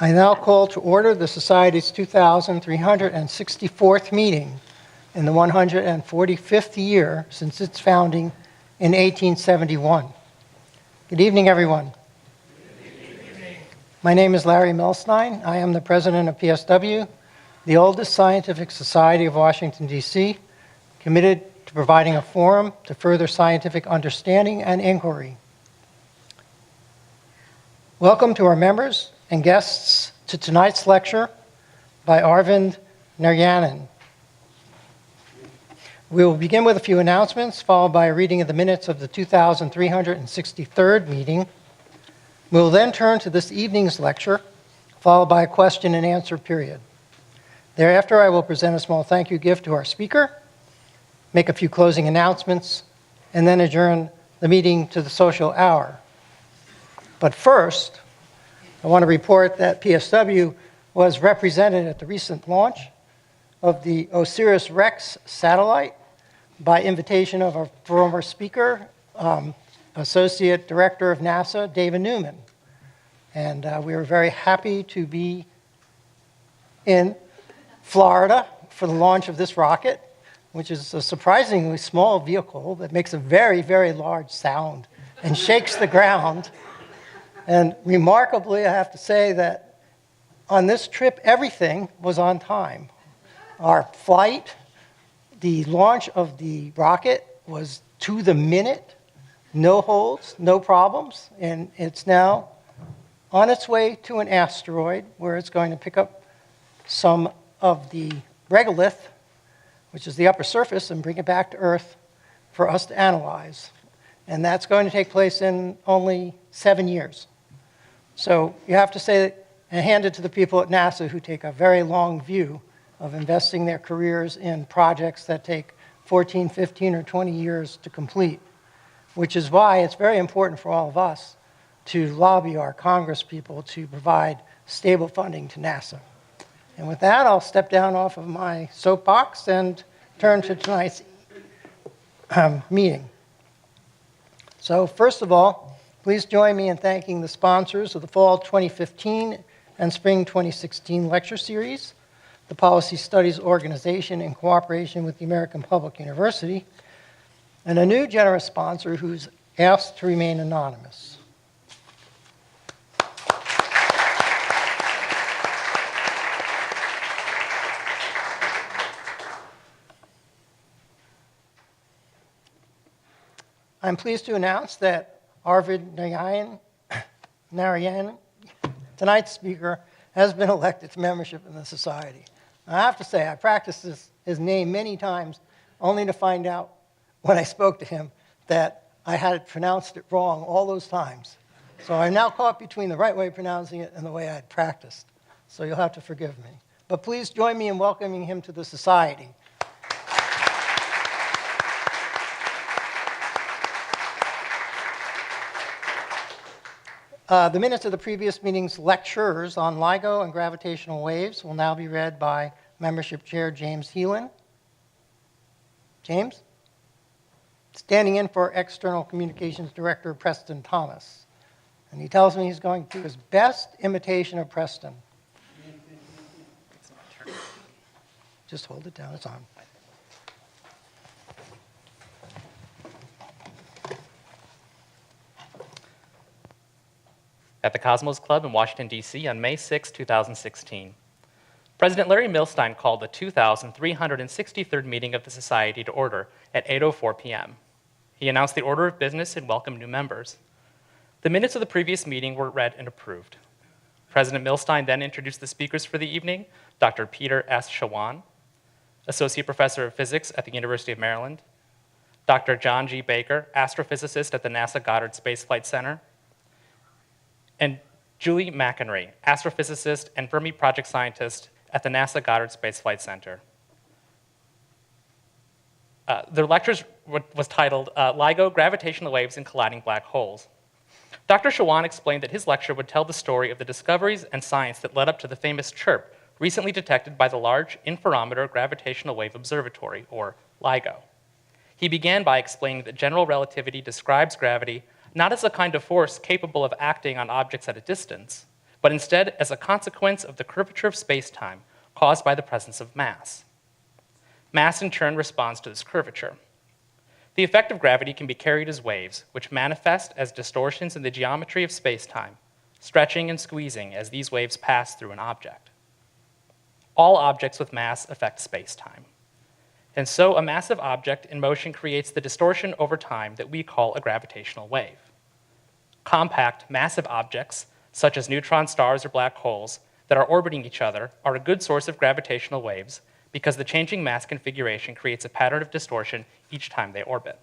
I now call to order the Society's 2,364th meeting in the 145th year since its founding in 1871. Good evening, everyone. My name is Larry Milstein. I am the president of PSW, the oldest scientific society of Washington, D.C., committed to providing a forum to further scientific understanding and inquiry. Welcome to our members and guests to tonight's lecture by Arvind Narayanan. We will begin with a few announcements, followed by a reading of the minutes of the 2,363rd meeting. We will then turn to this evening's lecture, followed by a question and answer period. Thereafter, I will present a small thank you gift to our speaker, make a few closing announcements, and then adjourn the meeting to the social hour. But first, I want to report that PSW was represented at the recent launch of the OSIRIS-REx satellite by invitation of our former speaker, Associate Director of NASA, David Newman. And we were very happy to be in Florida for the launch of this rocket, which is a surprisingly small vehicle that makes a very, very large sound and shakes the ground. And remarkably, I have to say that on this trip, everything was on time. Our flight, the launch of the rocket was to the minute, no holds, no problems, and it's now on its way to an asteroid where it's going to pick up some of the regolith, which is the upper surface, and bring it back to Earth for us to analyze. And that's going to take place in only 7 years. So you have to say and hand it to the people at NASA who take a very long view of investing their careers in projects that take 14, 15, or 20 years to complete, which is why it's very important for all of us to lobby our Congress people to provide stable funding to NASA. And with that, I'll step down off of my soapbox and turn to tonight's meeting. So first of all, please join me in thanking the sponsors of the Fall 2015 and Spring 2016 lecture series, the Policy Studies Organization in cooperation with the American Public University, and a new generous sponsor who's asked to remain anonymous. I'm pleased to announce that Arvind Narayanan, tonight's speaker, has been elected to membership in the Society. I have to say, I practiced his name many times, only to find out when I spoke to him that I had pronounced it wrong all those times. So I'm now caught between the right way of pronouncing it and the way I had practiced. So you'll have to forgive me. But please join me in welcoming him to the Society. The minutes of the previous meeting's lectures on LIGO and gravitational waves will now be read by Membership Chair James Heelan. James? Standing in for External Communications Director Preston Thomas. And he tells me he's going to do his best imitation of Preston. Just hold it down, it's on. At the Cosmos Club in Washington, D.C. on May 6, 2016. President Larry Milstein called the 2,363rd meeting of the Society to order at 8:04 p.m. He announced the order of business and welcomed new members. The minutes of the previous meeting were read and approved. President Milstein then introduced the speakers for the evening, Dr. Peter S. Shawan, Associate Professor of Physics at the University of Maryland, Dr. John G. Baker, Astrophysicist at the NASA Goddard Space Flight Center, and Julie McEnery, astrophysicist and Fermi project scientist at the NASA Goddard Space Flight Center. Their lectures was titled LIGO, Gravitational Waves and Colliding Black Holes. Dr. Shawan explained that his lecture would tell the story of the discoveries and science that led up to the famous chirp recently detected by the Large Interferometer Gravitational Wave Observatory, or LIGO. He began by explaining that general relativity describes gravity not as a kind of force capable of acting on objects at a distance, but instead as a consequence of the curvature of space-time caused by the presence of mass. Mass, in turn, responds to this curvature. The effect of gravity can be carried as waves, which manifest as distortions in the geometry of space-time, stretching and squeezing as these waves pass through an object. All objects with mass affect space-time. And so a massive object in motion creates the distortion over time that we call a gravitational wave. Compact, massive objects, such as neutron stars or black holes, that are orbiting each other are a good source of gravitational waves because the changing mass configuration creates a pattern of distortion each time they orbit.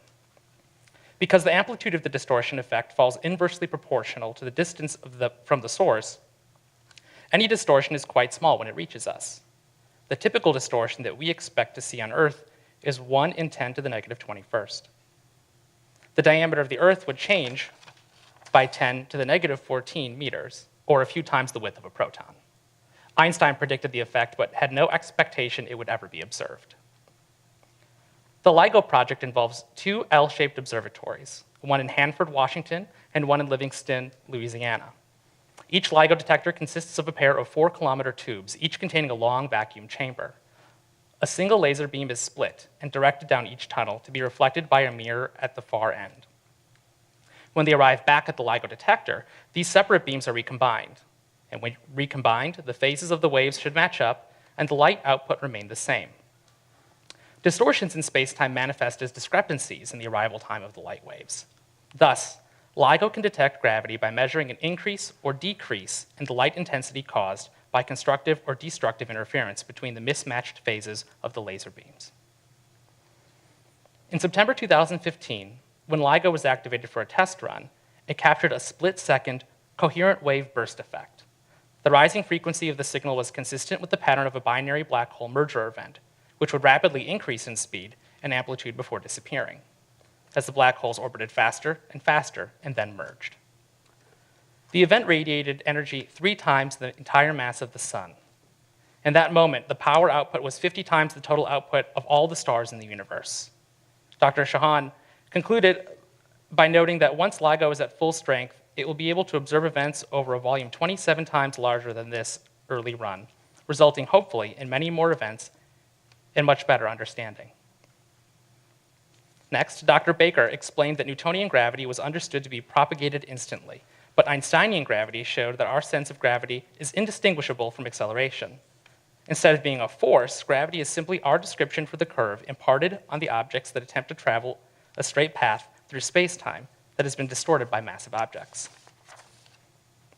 Because the amplitude of the distortion effect falls inversely proportional to the distance from the source, any distortion is quite small when it reaches us. The typical distortion that we expect to see on Earth is 1 in 10 to the negative 21st. The diameter of the Earth would change by 10 to the negative 14 meters, or a few times the width of a proton. Einstein predicted the effect, but had no expectation it would ever be observed. The LIGO project involves 2 L-shaped observatories, one in Hanford, Washington, and one in Livingston, Louisiana. Each LIGO detector consists of a pair of 4-kilometer tubes, each containing a long vacuum chamber. A single laser beam is split and directed down each tunnel to be reflected by a mirror at the far end. When they arrive back at the LIGO detector, these separate beams are recombined. And when recombined, the phases of the waves should match up, and the light output remain the same. Distortions in spacetime manifest as discrepancies in the arrival time of the light waves. Thus, LIGO can detect gravity by measuring an increase or decrease in the light intensity caused by constructive or destructive interference between the mismatched phases of the laser beams. In September 2015, when LIGO was activated for a test run, it captured a split-second coherent wave burst effect. The rising frequency of the signal was consistent with the pattern of a binary black hole merger event, which would rapidly increase in speed and amplitude before disappearing, as the black holes orbited faster and then merged. The event radiated energy 3 times the entire mass of the sun. In that moment, the power output was 50 times the total output of all the stars in the universe. Dr. Shahan concluded by noting that once LIGO is at full strength, it will be able to observe events over a volume 27 times larger than this early run, resulting hopefully in many more events and much better understanding. Next, Dr. Baker explained that Newtonian gravity was understood to be propagated instantly, but Einsteinian gravity showed that our sense of gravity is indistinguishable from acceleration. Instead of being a force, gravity is simply our description for the curve imparted on the objects that attempt to travel a straight path through space-time that has been distorted by massive objects.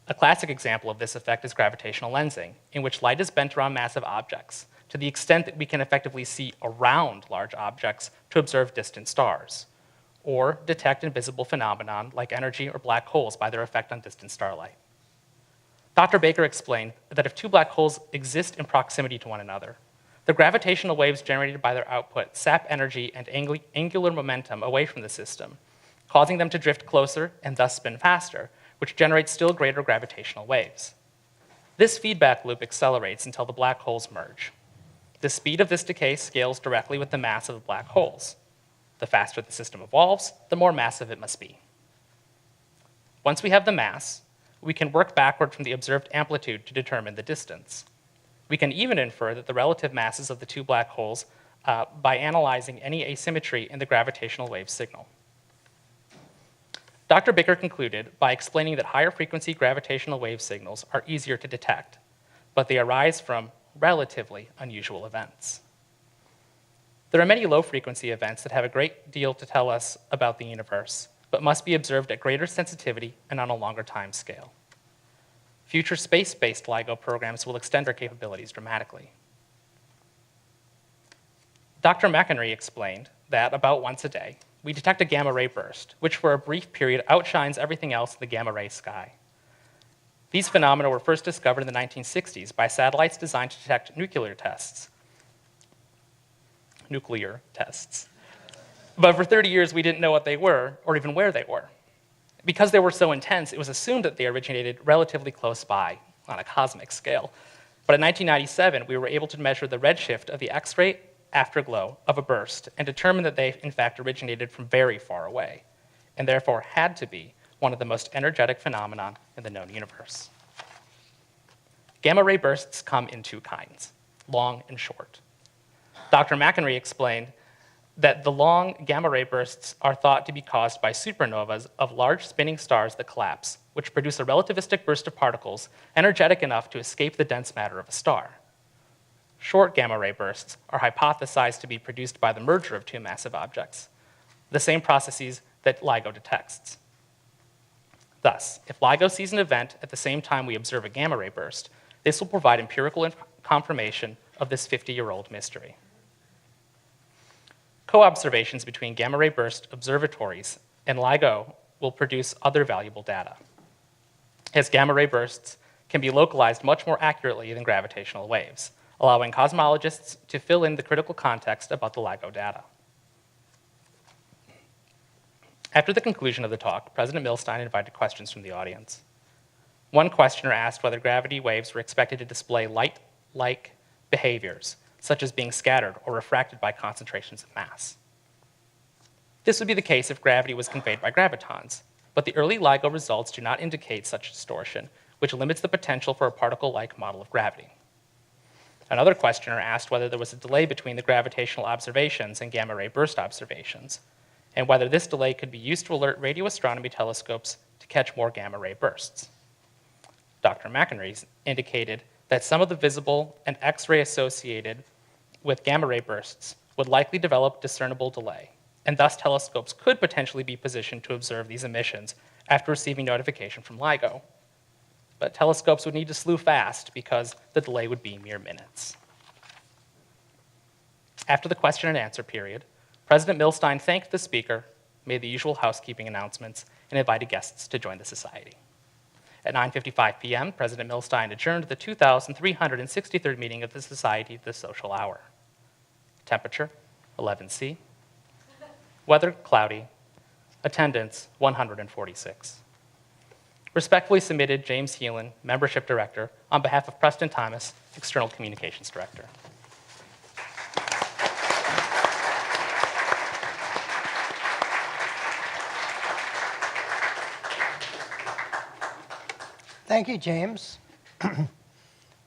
A classic example of this effect is gravitational lensing, in which light is bent around massive objects to the extent that we can effectively see around large objects to observe distant stars, or detect invisible phenomena like energy or black holes by their effect on distant starlight. Dr. Baker explained that if 2 black holes exist in proximity to one another, the gravitational waves generated by their output sap energy and angular momentum away from the system, causing them to drift closer and thus spin faster, which generates still greater gravitational waves. This feedback loop accelerates until the black holes merge. The speed of this decay scales directly with the mass of the black holes. The faster the system evolves, the more massive it must be. Once we have the mass, we can work backward from the observed amplitude to determine the distance. We can even infer that the relative masses of the 2 black holes by analyzing any asymmetry in the gravitational wave signal. Dr. Baker concluded by explaining that higher frequency gravitational wave signals are easier to detect, but they arise from relatively unusual events. There are many low-frequency events that have a great deal to tell us about the universe, but must be observed at greater sensitivity and on a longer time scale. Future space-based LIGO programs will extend our capabilities dramatically. Dr. McInerney explained that about once a day, we detect a gamma-ray burst, which for a brief period outshines everything else in the gamma-ray sky. These phenomena were first discovered in the 1960s by satellites designed to detect nuclear tests. But for 30 years, we didn't know what they were or even where they were. Because they were so intense, it was assumed that they originated relatively close by on a cosmic scale. But in 1997, we were able to measure the redshift of the X-ray afterglow of a burst and determine that they, in fact, originated from very far away, and therefore had to be one of the most energetic phenomena in the known universe. Gamma ray bursts come in two kinds, long and short. Dr. McInerney explained that the long gamma ray bursts are thought to be caused by supernovas of large spinning stars that collapse, which produce a relativistic burst of particles energetic enough to escape the dense matter of a star. Short gamma ray bursts are hypothesized to be produced by the merger of two massive objects, the same processes that LIGO detects. Thus, if LIGO sees an event at the same time we observe a gamma ray burst, this will provide empirical confirmation of this 50-year-old mystery. Co-observations between gamma ray burst observatories and LIGO will produce other valuable data, as gamma ray bursts can be localized much more accurately than gravitational waves, allowing cosmologists to fill in the critical context about the LIGO data. After the conclusion of the talk, President Milstein invited questions from the audience. One questioner asked whether gravity waves were expected to display light-like behaviors, such as being scattered or refracted by concentrations of mass. This would be the case if gravity was conveyed by gravitons, but the early LIGO results do not indicate such distortion, which limits the potential for a particle-like model of gravity. Another questioner asked whether there was a delay between the gravitational observations and gamma ray burst observations, and whether this delay could be used to alert radio astronomy telescopes to catch more gamma ray bursts. Dr. McInerney indicated that some of the visible and X-ray associated with gamma ray bursts would likely develop discernible delay, and thus telescopes could potentially be positioned to observe these emissions after receiving notification from LIGO. But telescopes would need to slew fast because the delay would be mere minutes. After the question and answer period, President Milstein thanked the speaker, made the usual housekeeping announcements, and invited guests to join the society. At 9:55 p.m., President Milstein adjourned the 2,363rd meeting of the Society to the Social Hour. Temperature, 11°C. Weather, cloudy. Attendance, 146. Respectfully submitted, James Heelan, Membership Director, on behalf of Preston Thomas, External Communications Director. Thank you, James.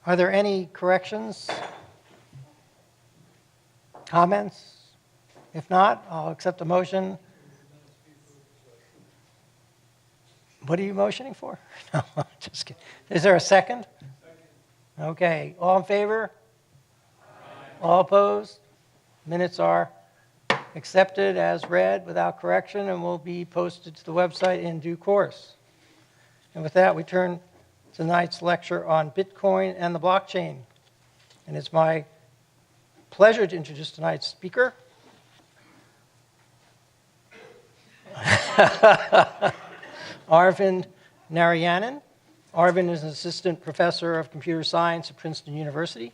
Are there any corrections, comments? If not, I'll accept a motion. What are you motioning for? No, just kidding. Is there a second? Second. Okay. All in favor? Aye. All opposed? Minutes are accepted as read without correction and will be posted to the website in due course. And with that, we turn to tonight's lecture on Bitcoin and the blockchain. And it's my pleasure to introduce tonight's speaker. Arvind Narayanan. Arvind is an assistant professor of computer science at Princeton University,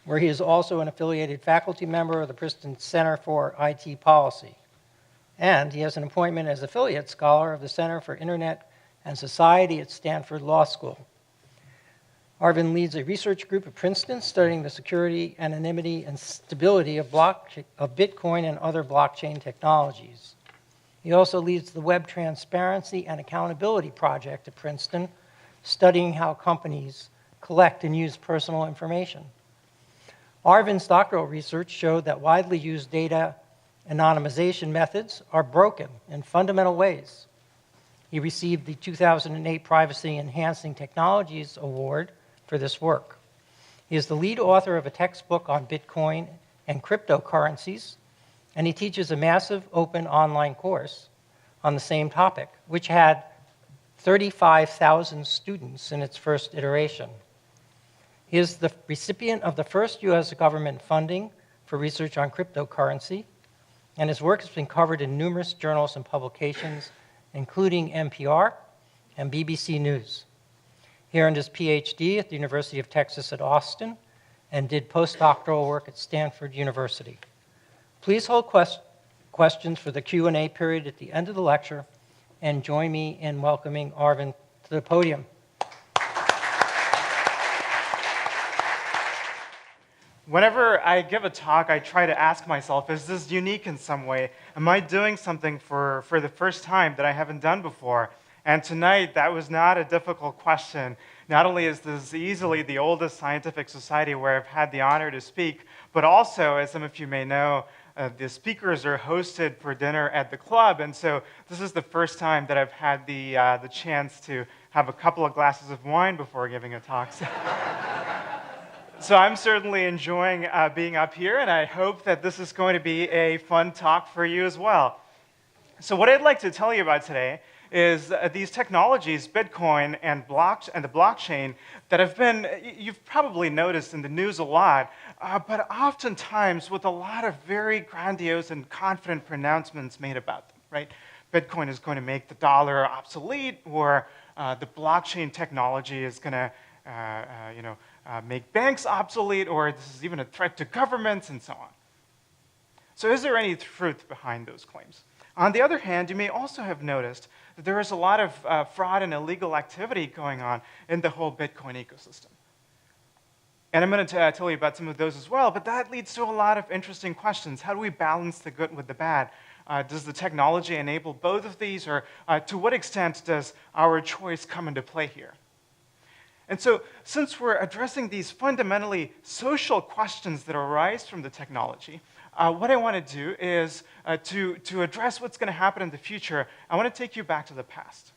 where he is also an affiliated faculty member of the Princeton Center for IT Policy. And he has an appointment as affiliate scholar of the Center for Internet and Society at Stanford Law School. Arvind leads a research group at Princeton studying the security, anonymity, and stability of Bitcoin and other blockchain technologies. He also leads the Web Transparency and Accountability Project at Princeton, studying how companies collect and use personal information. Arvind's doctoral research showed that widely used data anonymization methods are broken in fundamental ways. He received the 2008 Privacy Enhancing Technologies Award for this work. He is the lead author of a textbook on Bitcoin and cryptocurrencies, and he teaches a massive open online course on the same topic, which had 35,000 students in its first iteration. He is the recipient of the first U.S. government funding for research on cryptocurrency, and his work has been covered in numerous journals and publications, including NPR and BBC News. He earned his PhD at the University of Texas at Austin and did postdoctoral work at Stanford University. Please hold questions for the Q&A period at the end of the lecture, and join me in welcoming Arvind to the podium. Whenever I give a talk, I try to ask myself, is this unique in some way? Am I doing something for the first time that I haven't done before? And tonight, that was not a difficult question. Not only is this easily the oldest scientific society where I've had the honor to speak, but also, as some of you may know, the speakers are hosted for dinner at the club, and so this is the first time that I've had the chance to have a couple of glasses of wine before giving a talk. So I'm certainly enjoying being up here, and I hope that this is going to be a fun talk for you as well. So what I'd like to tell you about today is these technologies, Bitcoin and the blockchain, that have been, you've probably noticed in the news a lot, but oftentimes with a lot of very grandiose and confident pronouncements made about them, right? Bitcoin is going to make the dollar obsolete, or the blockchain technology is going to, make banks obsolete, or this is even a threat to governments, and so on. So is there any truth behind those claims? On the other hand, you may also have noticed that there is a lot of fraud and illegal activity going on in the whole Bitcoin ecosystem. And I'm going to tell you about some of those as well, but that leads to a lot of interesting questions. How do we balance the good with the bad? Does the technology enable both of these, or to what extent does our choice come into play here? And so, since we're addressing these fundamentally social questions that arise from the technology, what I want to do is, to address what's going to happen in the future, I want to take you back to the past.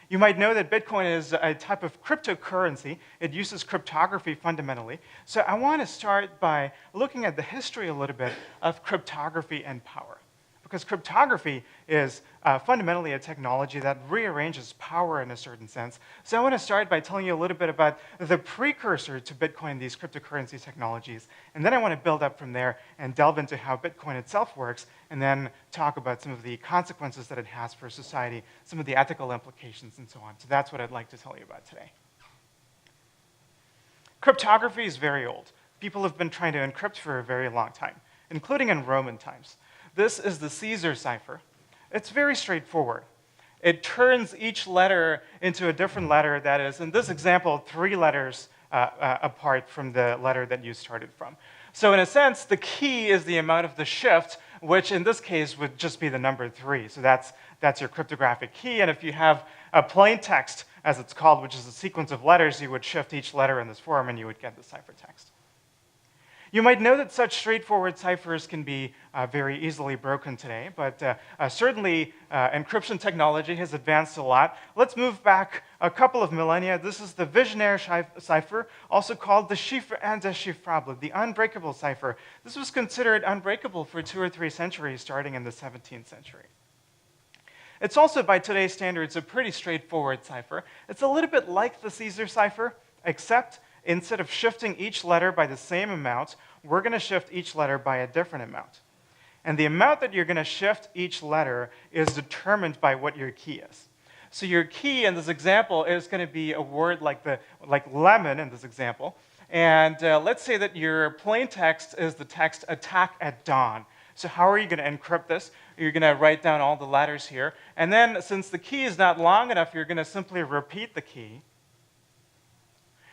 You might know that Bitcoin is a type of cryptocurrency. It uses cryptography fundamentally. So I want to start by looking at the history a little bit of cryptography and power. Because cryptography is fundamentally a technology that rearranges power in a certain sense. So I want to start by telling you a little bit about the precursor to Bitcoin and these cryptocurrency technologies. And then I want to build up from there and delve into how Bitcoin itself works, and then talk about some of the consequences that it has for society, some of the ethical implications, and so on. So that's what I'd like to tell you about today. Cryptography is very old. People have been trying to encrypt for a very long time, including in Roman times. This is the Caesar cipher. It's very straightforward. It turns each letter into a different letter that is, in this example, 3 letters apart from the letter that you started from. So in a sense, the key is the amount of the shift, which in this case would just be the number 3. So that's your cryptographic key. And if you have a plain text, as it's called, which is a sequence of letters, you would shift each letter in this form, and you would get the ciphertext. You might know that such straightforward ciphers can be very easily broken today, but certainly encryption technology has advanced a lot. Let's move back a couple of millennia. This is the Visionaire Shive cipher, also called the chiffre indéchiffrable, the unbreakable cipher. This was considered unbreakable for 2 or 3 centuries, starting in the 17th century. It's also, by today's standards, a pretty straightforward cipher. It's a little bit like the Caesar cipher, except instead of shifting each letter by the same amount, we're going to shift each letter by a different amount. And the amount that you're going to shift each letter is determined by what your key is. So your key in this example is going to be a word like lemon in this example. And let's say that your plain text is the text attack at dawn. So how are you going to encrypt this? You're going to write down all the letters here. And then since the key is not long enough, you're going to simply repeat the key.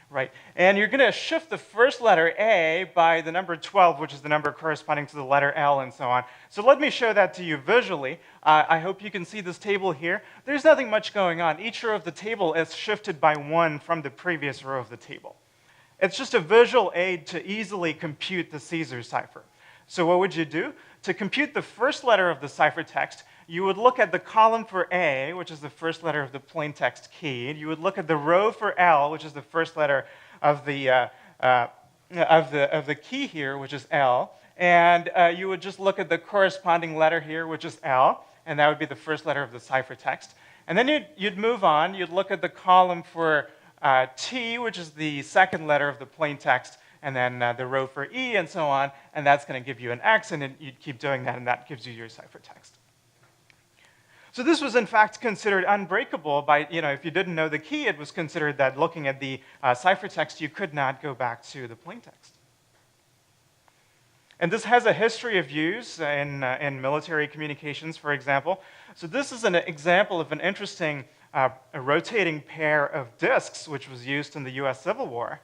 Right, and you're going to shift the first letter A by the number 12, which is the number corresponding to the letter L, and so on. So let me show that to you visually. I hope you can see this table here. There's nothing much going on. Each row of the table is shifted by 1 from the previous row of the table. It's just a visual aid to easily compute the Caesar cipher. So what would you do? To compute the first letter of the ciphertext, you would look at the column for A, which is the first letter of the plaintext key. You would look at the row for L, which is the first letter of the key here, which is L. And you would just look at the corresponding letter here, which is L, and that would be the first letter of the ciphertext. And then you'd move on. You'd look at the column for T, which is the second letter of the plaintext, and then the row for E, and so on. And that's going to give you an X, and you'd keep doing that, and that gives you your ciphertext. So this was, in fact, considered unbreakable by, if you didn't know the key, it was considered that looking at the ciphertext, you could not go back to the plaintext. And this has a history of use in military communications, for example. So this is an example of an interesting rotating pair of disks, which was used in the US Civil War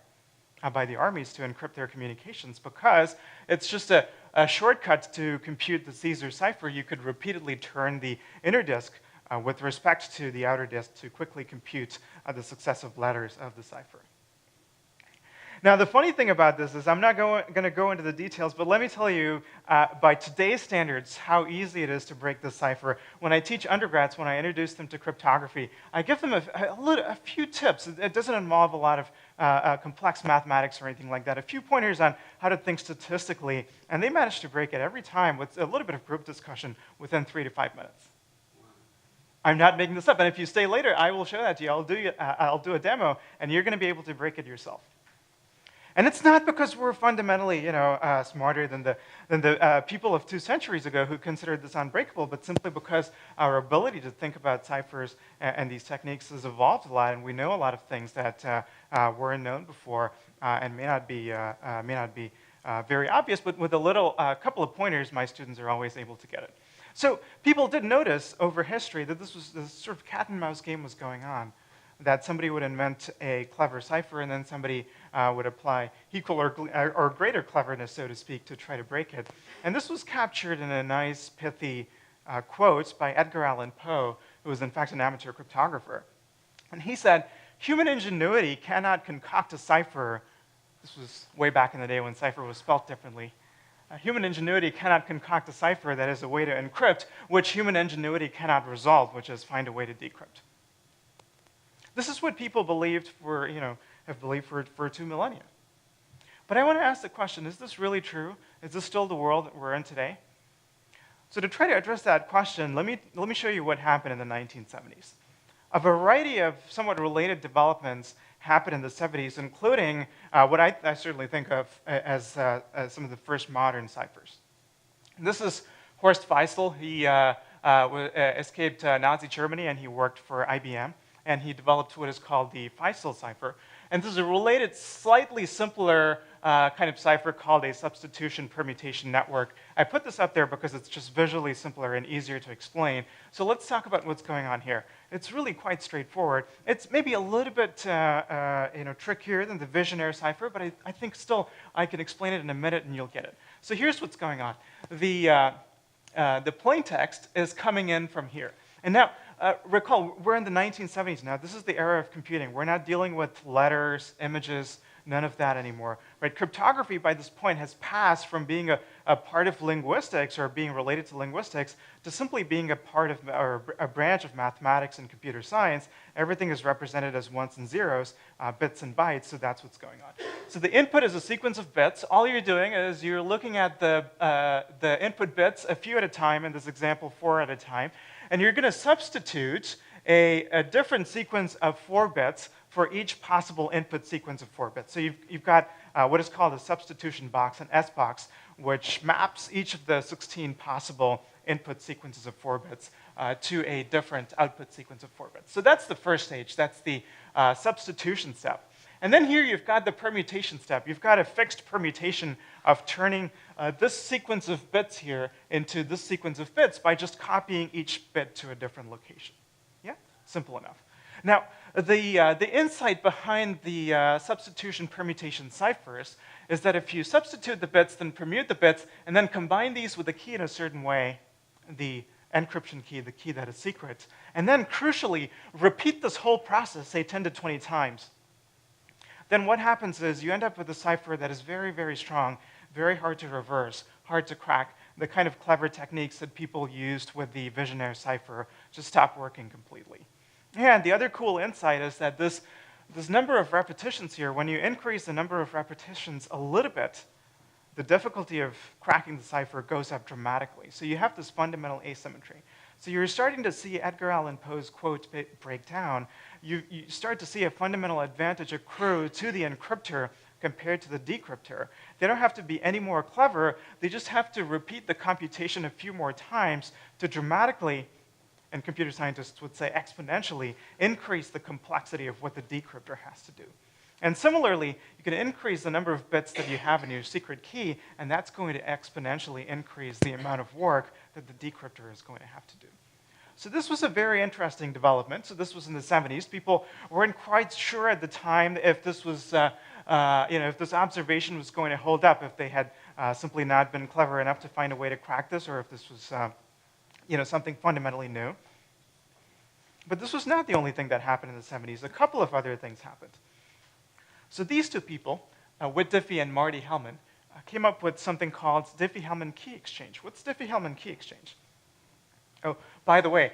by the armies to encrypt their communications, because it's just a shortcut to compute the Caesar cipher. You could repeatedly turn the inner disk with respect to the outer disk to quickly compute the successive letters of the cipher. Now, the funny thing about this is I'm not going to go into the details, but let me tell you, by today's standards, how easy it is to break this cipher. When I teach undergrads, when I introduce them to cryptography, I give them a few tips. It doesn't involve a lot of complex mathematics or anything like that. A few pointers on how to think statistically, and they manage to break it every time with a little bit of group discussion within 3 to 5 minutes. I'm not making this up, and if you stay later, I will show that to you. I'll do a demo, and you're going to be able to break it yourself. And it's not because we're fundamentally, smarter than the people of 2 centuries ago who considered this unbreakable, but simply because our ability to think about ciphers and these techniques has evolved a lot, and we know a lot of things that weren't known before and may not be very obvious. But with a couple of pointers, my students are always able to get it. So people did notice over history that this sort of cat and mouse game was going on. That somebody would invent a clever cipher, and then somebody would apply equal or greater cleverness, so to speak, to try to break it. And this was captured in a nice, pithy quote by Edgar Allan Poe, who was in fact an amateur cryptographer. And he said, "Human ingenuity cannot concoct a cipher." This was way back in the day when cipher was spelt differently. Human ingenuity cannot concoct a cipher that is a way to encrypt, which human ingenuity cannot resolve, which is find a way to decrypt. This is what people believed have believed for 2 millennia. But I want to ask the question, is this really true? Is this still the world that we're in today? So to try to address that question, let me show you what happened in the 1970s. A variety of somewhat related developments happened in the 70s, including what I certainly think of as some of the first modern ciphers. This is Horst Weissel. He escaped Nazi Germany, and he worked for IBM. And he developed what is called the Weissel cipher. And this is a related, slightly simpler kind of cipher called a substitution permutation network. I put this up there because it's just visually simpler and easier to explain. So let's talk about what's going on here. It's really quite straightforward. It's maybe a little bit trickier than the Visionaire cipher, but I think still I can explain it in a minute and you'll get it. So here's what's going on. The plain text is coming in from here. And now, recall, we're in the 1970s now. This is the era of computing. We're not dealing with letters, images, none of that anymore. Right? Cryptography, by this point, has passed from being a part of linguistics or being related to linguistics to simply being a part of or a branch of mathematics and computer science. Everything is represented as ones and zeros, bits and bytes, so that's what's going on. So the input is a sequence of bits. All you're doing is you're looking at the input bits a few at a time, in this example, 4 at a time. And you're going to substitute a different sequence of 4 bits for each possible input sequence of 4 bits. So you've got what is called a substitution box, an S box, which maps each of the 16 possible input sequences of 4 bits to a different output sequence of 4 bits. So that's the first stage. That's the substitution step. And then here you've got the permutation step. You've got a fixed permutation of turning this sequence of bits here into this sequence of bits by just copying each bit to a different location. Yeah? Simple enough. Now, the insight behind the substitution permutation ciphers is that if you substitute the bits, then permute the bits, and then combine these with a key in a certain way, the encryption key, the key that is secret, and then crucially repeat this whole process, say 10 to 20 times, then what happens is you end up with a cipher that is very, very strong, very hard to reverse, hard to crack. The kind of clever techniques that people used with the Visionaire cipher just stop working completely. And the other cool insight is that this number of repetitions here, when you increase the number of repetitions a little bit, the difficulty of cracking the cipher goes up dramatically. So you have this fundamental asymmetry. So you're starting to see Edgar Allan Poe's quote break down. You start to see a fundamental advantage accrue to the encryptor compared to the decryptor. They don't have to be any more clever. They just have to repeat the computation a few more times to dramatically, and computer scientists would say exponentially, increase the complexity of what the decryptor has to do. And similarly, you can increase the number of bits that you have in your secret key, and that's going to exponentially increase the amount of work that the decryptor is going to have to do. So this was a very interesting development. So this was in the 70s. People weren't quite sure at the time if this was, if this observation was going to hold up, if they had simply not been clever enough to find a way to crack this, or if this was, something fundamentally new. But this was not the only thing that happened in the 70s. A couple of other things happened. So these two people, Whit Diffie and Marty Hellman, came up with something called Diffie Hellman key exchange. What's Diffie Hellman key exchange? Oh, by the way,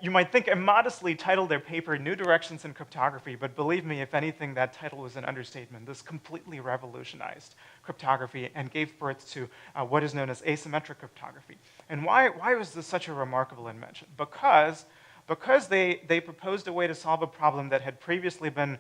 you might think I modestly titled their paper New Directions in Cryptography, but believe me, if anything, that title was an understatement. This completely revolutionized cryptography and gave birth to what is known as asymmetric cryptography. And why was this such a remarkable invention? Because they proposed a way to solve a problem that had previously been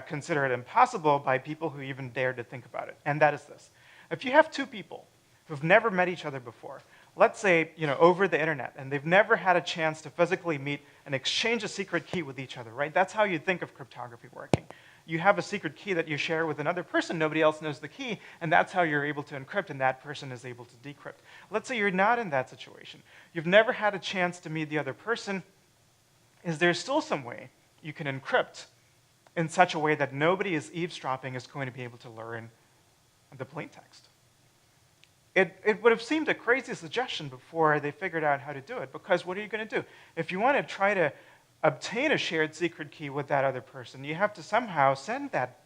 considered impossible by people who even dared to think about it, and that is this. If you have two people who've never met each other before, let's say, over the internet, and they've never had a chance to physically meet and exchange a secret key with each other, right? That's how you think of cryptography working. You have a secret key that you share with another person, nobody else knows the key, and that's how you're able to encrypt, and that person is able to decrypt. Let's say you're not in that situation. You've never had a chance to meet the other person. Is there still some way you can encrypt in such a way that nobody is eavesdropping is going to be able to learn the plaintext? It would have seemed a crazy suggestion before they figured out how to do it, because what are you going to do? If you want to try to obtain a shared secret key with that other person, you have to somehow send that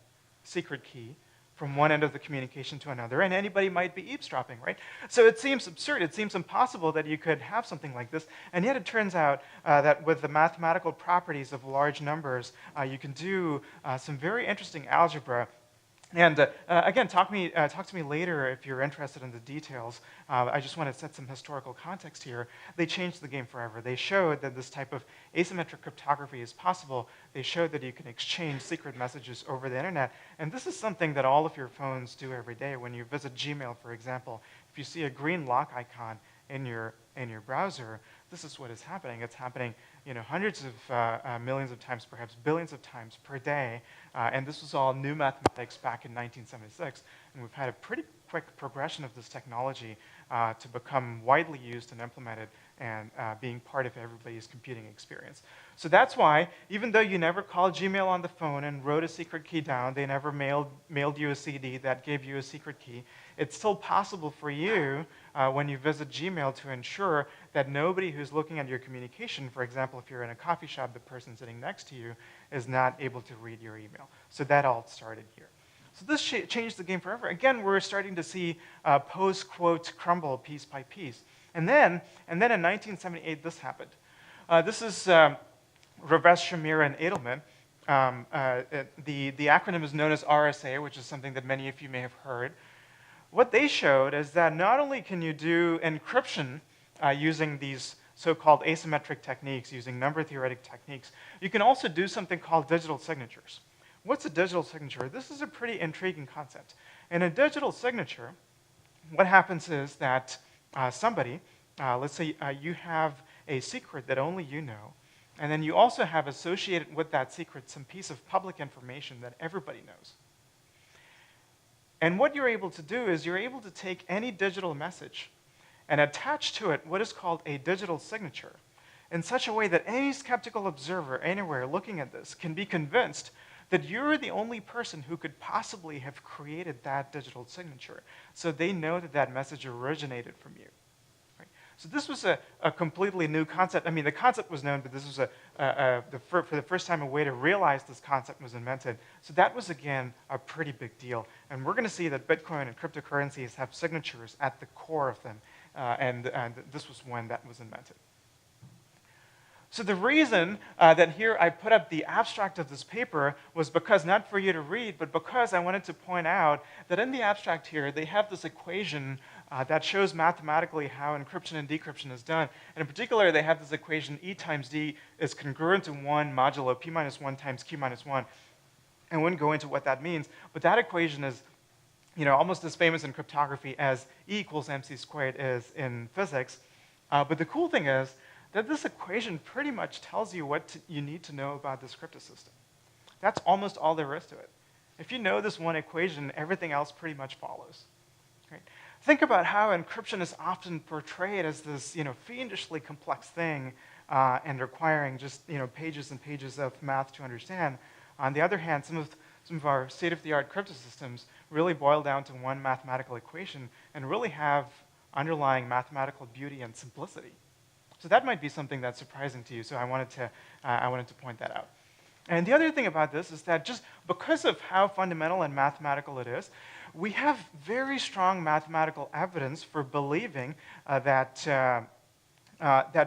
secret key from one end of the communication to another, and anybody might be eavesdropping, right? So it seems absurd, it seems impossible that you could have something like this, and yet it turns out that with the mathematical properties of large numbers, you can do some very interesting algebra. And again, talk to me later if you're interested in the details. I just want to set some historical context here. They changed the game forever. They showed that this type of asymmetric cryptography is possible. They showed that you can exchange secret messages over the internet. And this is something that all of your phones do every day. When you visit Gmail, for example, if you see a green lock icon in your browser, this is what is happening. It's happening hundreds of millions of times, perhaps billions of times per day. And this was all new mathematics back in 1976. And we've had a pretty quick progression of this technology to become widely used and implemented and being part of everybody's computing experience. So that's why, even though you never called Gmail on the phone and wrote a secret key down, they never mailed you a CD that gave you a secret key, it's still possible for you when you visit Gmail to ensure that nobody who's looking at your communication, for example, if you're in a coffee shop, the person sitting next to you is not able to read your email. So that all started here. So this changed the game forever. Again, we're starting to see Poe's quote crumble piece by piece. And then in 1978, this happened. This is Rivest, Shamir, and Edelman. The acronym is known as RSA, which is something that many of you may have heard. What they showed is that not only can you do encryption using these so-called asymmetric techniques, using number theoretic techniques, you can also do something called digital signatures. What's a digital signature? This is a pretty intriguing concept. In a digital signature, what happens is that somebody, let's say you have a secret that only you know, and then you also have associated with that secret some piece of public information that everybody knows. And what you're able to do is you're able to take any digital message and attach to it what is called a digital signature in such a way that any skeptical observer anywhere looking at this can be convinced that you're the only person who could possibly have created that digital signature. So they know that that message originated from you. Right? So this was a completely new concept. I mean, the concept was known, but this was for the first time a way to realize this concept was invented. So that was, again, a pretty big deal. And we're going to see that Bitcoin and cryptocurrencies have signatures at the core of them. And this was when that was invented. So the reason that here I put up the abstract of this paper was because, not for you to read, but because I wanted to point out that in the abstract here, they have this equation that shows mathematically how encryption and decryption is done. And in particular, they have this equation E times D is congruent to 1 modulo P minus 1 times Q minus 1. I wouldn't go into what that means, but that equation is almost as famous in cryptography as E equals mc squared is in physics. But the cool thing is that this equation pretty much tells you what you need to know about this crypto system. That's almost all there is to it. If you know this one equation, everything else pretty much follows. Right? Think about how encryption is often portrayed as this fiendishly complex thing and requiring just pages and pages of math to understand. On the other hand, some of our state-of-the-art crypto systems really boil down to one mathematical equation and really have underlying mathematical beauty and simplicity. So that might be something that's surprising to you, so I wanted to point that out. And the other thing about this is that just because of how fundamental and mathematical it is, we have very strong mathematical evidence for believing that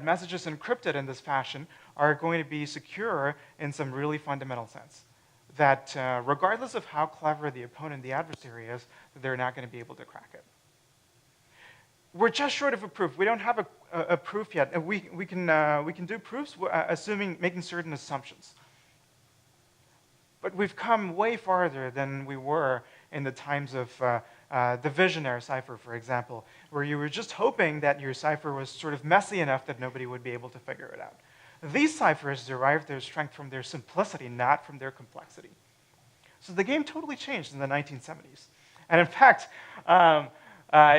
messages encrypted in this fashion are going to be secure in some really fundamental sense. That regardless of how clever the opponent, the adversary is, they're not going to be able to crack it. We're just short of a proof. We don't have a proof yet. We can do proofs making certain assumptions. But we've come way farther than we were in the times of the Visionaire cipher, for example, where you were just hoping that your cipher was sort of messy enough that nobody would be able to figure it out. These ciphers derive their strength from their simplicity, not from their complexity. So the game totally changed in the 1970s. And in fact,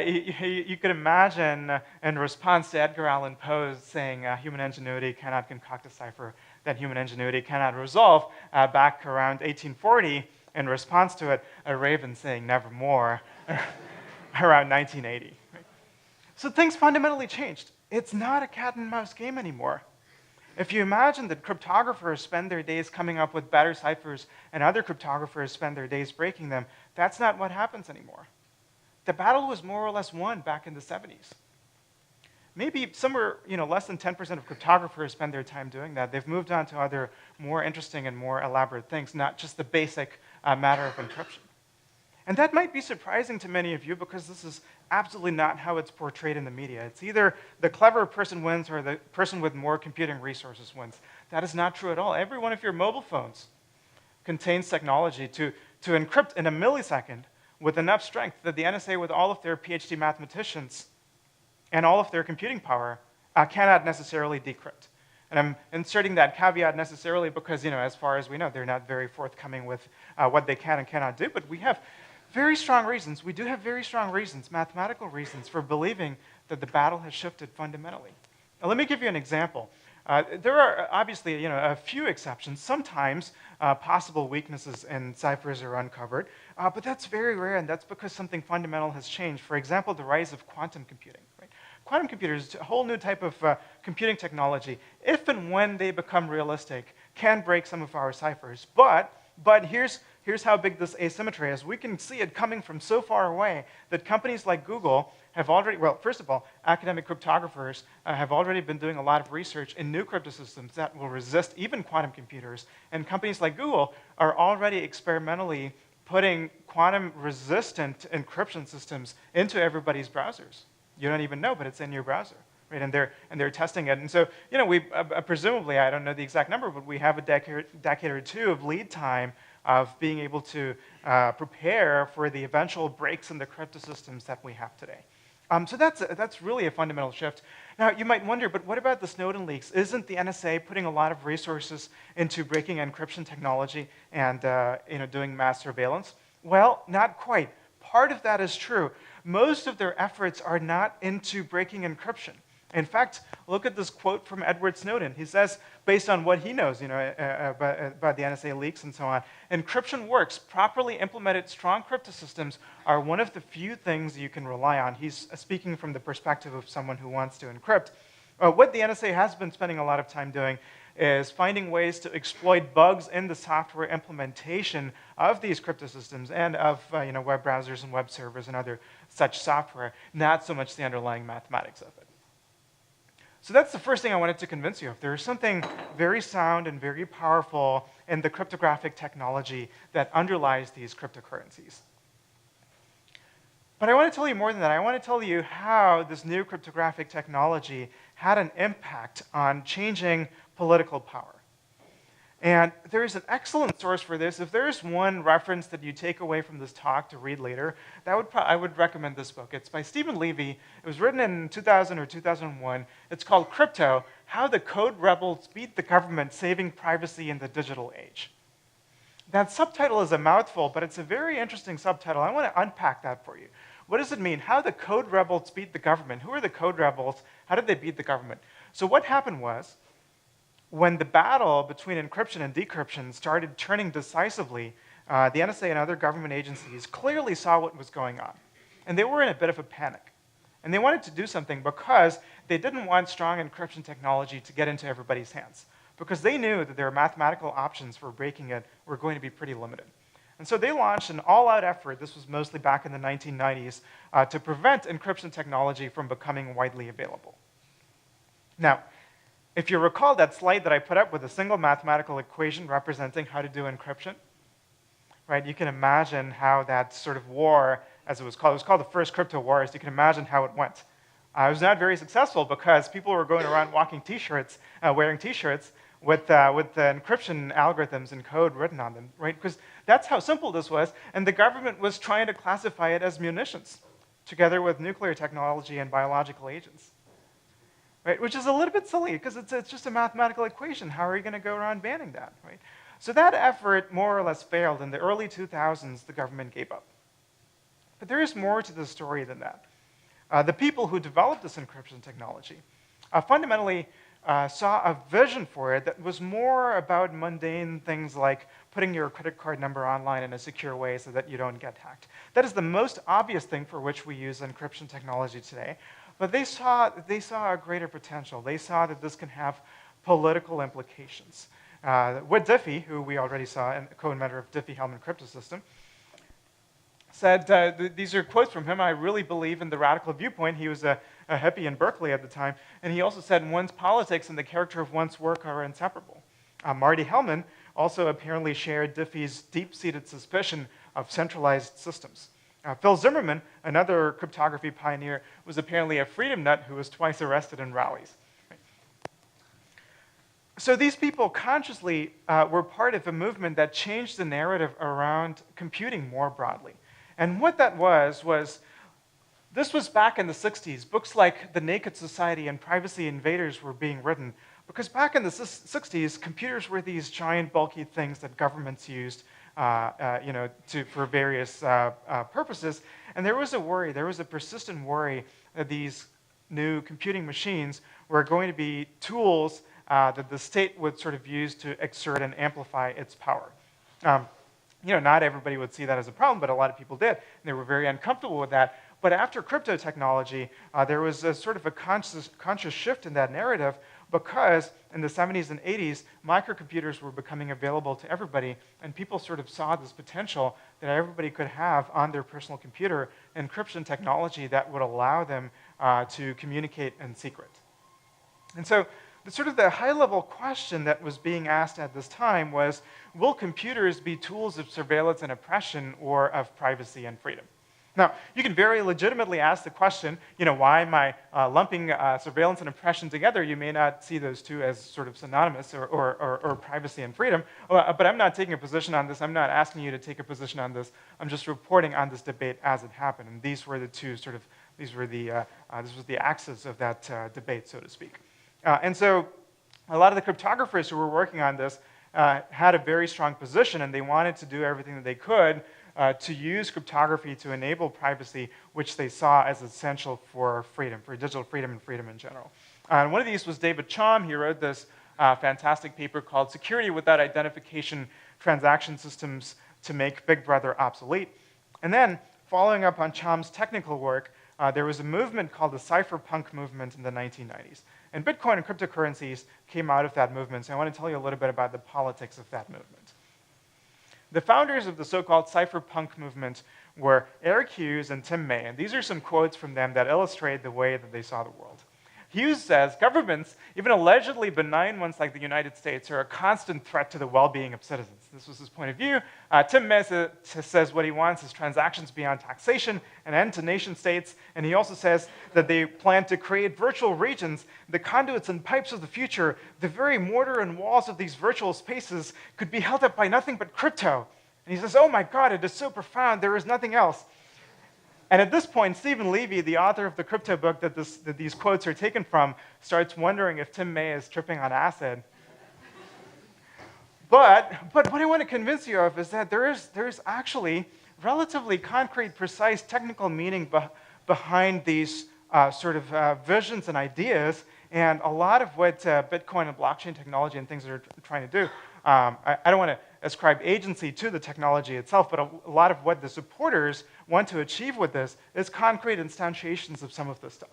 you could imagine in response to Edgar Allan Poe saying human ingenuity cannot concoct a cipher that human ingenuity cannot resolve, back around 1840, in response to it, a raven saying nevermore around 1980. Right? So things fundamentally changed. It's not a cat and mouse game anymore. If you imagine that cryptographers spend their days coming up with better ciphers and other cryptographers spend their days breaking them, that's not what happens anymore. The battle was more or less won back in the 70s. Maybe somewhere, less than 10% of cryptographers spend their time doing that. They've moved on to other more interesting and more elaborate things, not just the basic matter of encryption. And that might be surprising to many of you because this is absolutely not how it's portrayed in the media. It's either the clever person wins or the person with more computing resources wins. That is not true at all. Every one of your mobile phones contains technology to encrypt in a millisecond with enough strength that the NSA, with all of their PhD mathematicians and all of their computing power, cannot necessarily decrypt. And I'm inserting that caveat necessarily because, as far as we know, they're not very forthcoming with what they can and cannot do. But we have very strong reasons. We do have very strong reasons, mathematical reasons, for believing that the battle has shifted fundamentally. Now, let me give you an example. There are obviously, a few exceptions. Sometimes possible weaknesses in ciphers are uncovered, but that's very rare, and that's because something fundamental has changed. For example, the rise of quantum computing. Right? Quantum computers, a whole new type of computing technology, if and when they become realistic, can break some of our ciphers. But here's how big this asymmetry is. We can see it coming from so far away that companies like Google have already, well, first of all, academic cryptographers have already been doing a lot of research in new cryptosystems that will resist even quantum computers. And companies like Google are already experimentally putting quantum-resistant encryption systems into everybody's browsers. You don't even know, but it's in your browser. Right? And they're testing it. And so, we presumably, I don't know the exact number, but we have a decade or two of lead time of being able to prepare for the eventual breaks in the cryptosystems that we have today. So that's really a fundamental shift. Now, you might wonder, but what about the Snowden leaks? Isn't the NSA putting a lot of resources into breaking encryption technology and doing mass surveillance? Well, not quite. Part of that is true. Most of their efforts are not into breaking encryption. In fact, look at this quote from Edward Snowden. He says, based on what he knows about the NSA leaks and so on, encryption works. Properly implemented strong cryptosystems are one of the few things you can rely on. He's speaking from the perspective of someone who wants to encrypt. What the NSA has been spending a lot of time doing is finding ways to exploit bugs in the software implementation of these cryptosystems and of web browsers and web servers and other such software, not so much the underlying mathematics of it. So that's the first thing I wanted to convince you of. There is something very sound and very powerful in the cryptographic technology that underlies these cryptocurrencies. But I want to tell you more than that. I want to tell you how this new cryptographic technology had an impact on changing political power. And there is an excellent source for this. If there is one reference that you take away from this talk to read later, I would recommend this book. It's by Stephen Levy. It was written in 2000 or 2001. It's called Crypto: How the Code Rebels Beat the Government, Saving Privacy in the Digital Age. That subtitle is a mouthful, but it's a very interesting subtitle. I want to unpack that for you. What does it mean? How the code rebels beat the government? Who are the code rebels? How did they beat the government? So what happened was, when the battle between encryption and decryption started turning decisively, the NSA and other government agencies clearly saw what was going on. And they were in a bit of a panic. And they wanted to do something because they didn't want strong encryption technology to get into everybody's hands, because they knew that their mathematical options for breaking it were going to be pretty limited. And so they launched an all-out effort, this was mostly back in the 1990s, to prevent encryption technology from becoming widely available. Now, if you recall that slide that I put up with a single mathematical equation representing how to do encryption, right, you can imagine how that sort of war, as it was called the first crypto wars, you can imagine how it went. It was not very successful because people were going around wearing T-shirts with the encryption algorithms and code written on them, right? Because that's how simple this was, and the government was trying to classify it as munitions, together with nuclear technology and biological agents, right? Which is a little bit silly, because it's just a mathematical equation. How are you going to go around banning that, right? So that effort more or less failed. In the early 2000s, the government gave up. But there is more to the story than that. The people who developed this encryption technology fundamentally saw a vision for it that was more about mundane things like putting your credit card number online in a secure way so that you don't get hacked. That is the most obvious thing for which we use encryption technology today. But they saw a greater potential. They saw that this can have political implications. With Diffie, who we already saw, and co-inventor of Diffie Hellman crypto system, said, these are quotes from him, I really believe in the radical viewpoint. He was a hippie in Berkeley at the time. And he also said, one's politics and the character of one's work are inseparable. Marty Hellman also apparently shared Diffie's deep-seated suspicion of centralized systems. Phil Zimmermann, another cryptography pioneer, was apparently a freedom nut who was twice arrested in rallies. So these people consciously were part of a movement that changed the narrative around computing more broadly. And what that was this was back in the 60s. Books like The Naked Society and Privacy Invaders were being written because back in the 60s, computers were these giant, bulky things that governments used for various purposes. And there was a worry, there was a persistent worry that these new computing machines were going to be tools that the state would sort of use to exert and amplify its power. Not everybody would see that as a problem, but a lot of people did. And they were very uncomfortable with that. But after crypto technology, there was a sort of a conscious shift in that narrative because in the 70s and 80s, microcomputers were becoming available to everybody, and people sort of saw this potential that everybody could have on their personal computer encryption technology that would allow them to communicate in secret. And so the high-level question that was being asked at this time was, will computers be tools of surveillance and oppression or of privacy and freedom? Now, you can very legitimately ask the question, why am I lumping surveillance and oppression together? You may not see those two as sort of synonymous or privacy and freedom, but I'm not taking a position on this. I'm not asking you to take a position on this. I'm just reporting on this debate as it happened. And these were the two this was the axis of that debate, so to speak. And so a lot of the cryptographers who were working on this had a very strong position, and they wanted to do everything that they could to use cryptography to enable privacy, which they saw as essential for freedom, for digital freedom and freedom in general. And one of these was David Chaum. He wrote this fantastic paper called Security Without Identification, Transaction Systems to Make Big Brother Obsolete. And then, following up on Chaum's technical work, there was a movement called the cypherpunk movement in the 1990s. And Bitcoin and cryptocurrencies came out of that movement, so I want to tell you a little bit about the politics of that movement. The founders of the so-called cypherpunk movement were Eric Hughes and Tim May, and these are some quotes from them that illustrate the way that they saw the world. Hughes says, governments, even allegedly benign ones like the United States, are a constant threat to the well-being of citizens. This was his point of view. Tim May says what he wants is transactions beyond taxation, an end to nation states, and he also says that they plan to create virtual regions, the conduits and pipes of the future. The very mortar and walls of these virtual spaces could be held up by nothing but crypto. And he says, oh my God, it is so profound, there is nothing else. And at this point, Stephen Levy, the author of the crypto book that these quotes are taken from, starts wondering if Tim May is tripping on acid. But what I want to convince you of is that there is actually relatively concrete, precise technical meaning behind these visions and ideas, and a lot of what Bitcoin and blockchain technology and things are trying to do. I don't want to ascribe agency to the technology itself, but a lot of what the supporters want to achieve with this is concrete instantiations of some of this stuff.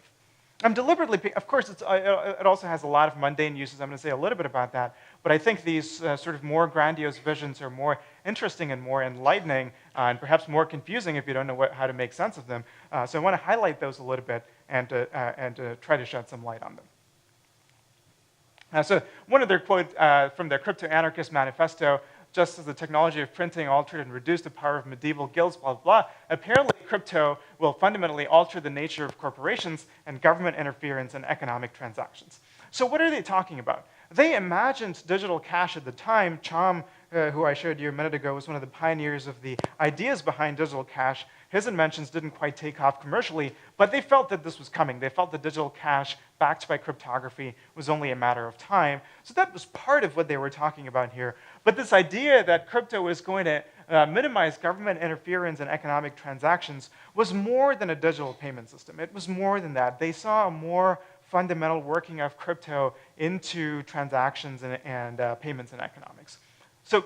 I'm deliberately, of course, it also has a lot of mundane uses. I'm going to say a little bit about that, but I think these sort of more grandiose visions are more interesting and more enlightening, and perhaps more confusing if you don't know how to make sense of them. So I want to highlight those a little bit and try to shed some light on them. So one of their quotes from their crypto-anarchist manifesto, just as the technology of printing altered and reduced the power of medieval guilds, blah, blah, blah, apparently crypto will fundamentally alter the nature of corporations and government interference in economic transactions. So what are they talking about? They imagined digital cash at the time. Chom, who I showed you a minute ago, was one of the pioneers of the ideas behind digital cash. His inventions didn't quite take off commercially, but they felt that this was coming. They felt that digital cash backed by cryptography was only a matter of time. So that was part of what they were talking about here. But this idea that crypto was going to minimize government interference in economic transactions was more than a digital payment system. It was more than that. They saw a more fundamental working of crypto into transactions and payments in economics. So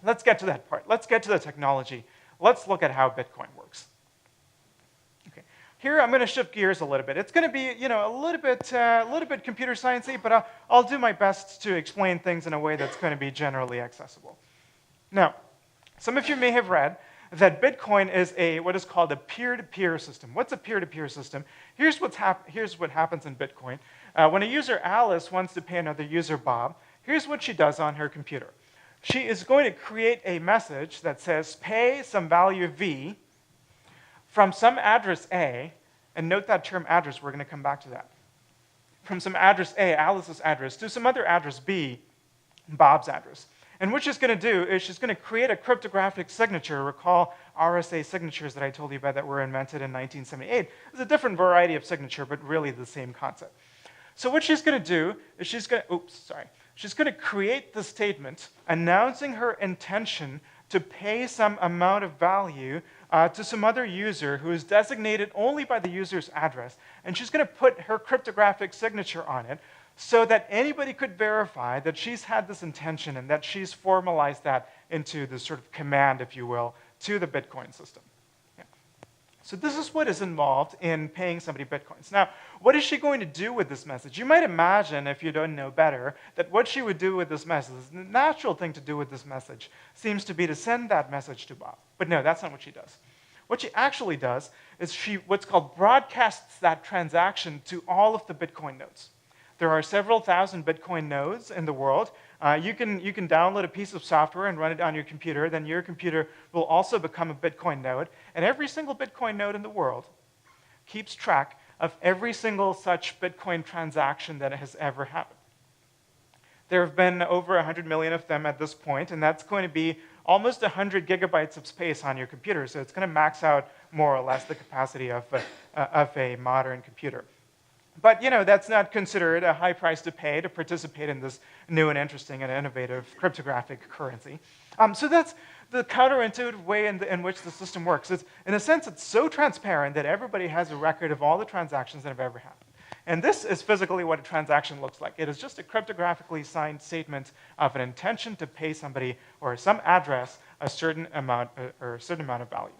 let's get to that part. Let's get to the technology. Let's look at how Bitcoin works. Okay. Here I'm going to shift gears a little bit. It's going to be, a little bit computer sciencey, but I'll do my best to explain things in a way that's going to be generally accessible. Now, some of you may have read that Bitcoin is what is called a peer-to-peer system. What's a peer-to-peer system? Here's what happens in Bitcoin. When a user, Alice, wants to pay another user, Bob, here's what she does on her computer. She is going to create a message that says, pay some value V from some address A, and note that term address, we're going to come back to that. From some address A, Alice's address, to some other address B, Bob's address. And what she's going to do is she's going to create a cryptographic signature. Recall RSA signatures that I told you about that were invented in 1978. It's a different variety of signature, but really the same concept. So what she's going to do is she's going to create the statement announcing her intention to pay some amount of value to some other user who is designated only by the user's address. And she's going to put her cryptographic signature on it so that anybody could verify that she's had this intention and that she's formalized that into this sort of command, if you will, to the Bitcoin system. Yeah. So this is what is involved in paying somebody Bitcoins. Now, what is she going to do with this message? You might imagine, if you don't know better, that what she would do with this message, the natural thing to do with this message, seems to be to send that message to Bob. But no, that's not what she does. What she actually does is she what's called broadcasts that transaction to all of the Bitcoin nodes. There are several thousand Bitcoin nodes in the world. You can download a piece of software and run it on your computer. Then your computer will also become a Bitcoin node. And every single Bitcoin node in the world keeps track of every single such Bitcoin transaction that has ever happened. There have been over 100 million of them at this point, and that's going to be almost 100 gigabytes of space on your computer. So it's going to max out more or less the capacity of a modern computer. But that's not considered a high price to pay to participate in this new and interesting and innovative cryptographic currency. So that's the counterintuitive way in which the system works. In a sense, it's so transparent that everybody has a record of all the transactions that have ever happened. And this is physically what a transaction looks like. It is just a cryptographically signed statement of an intention to pay somebody or some address a certain amount of value.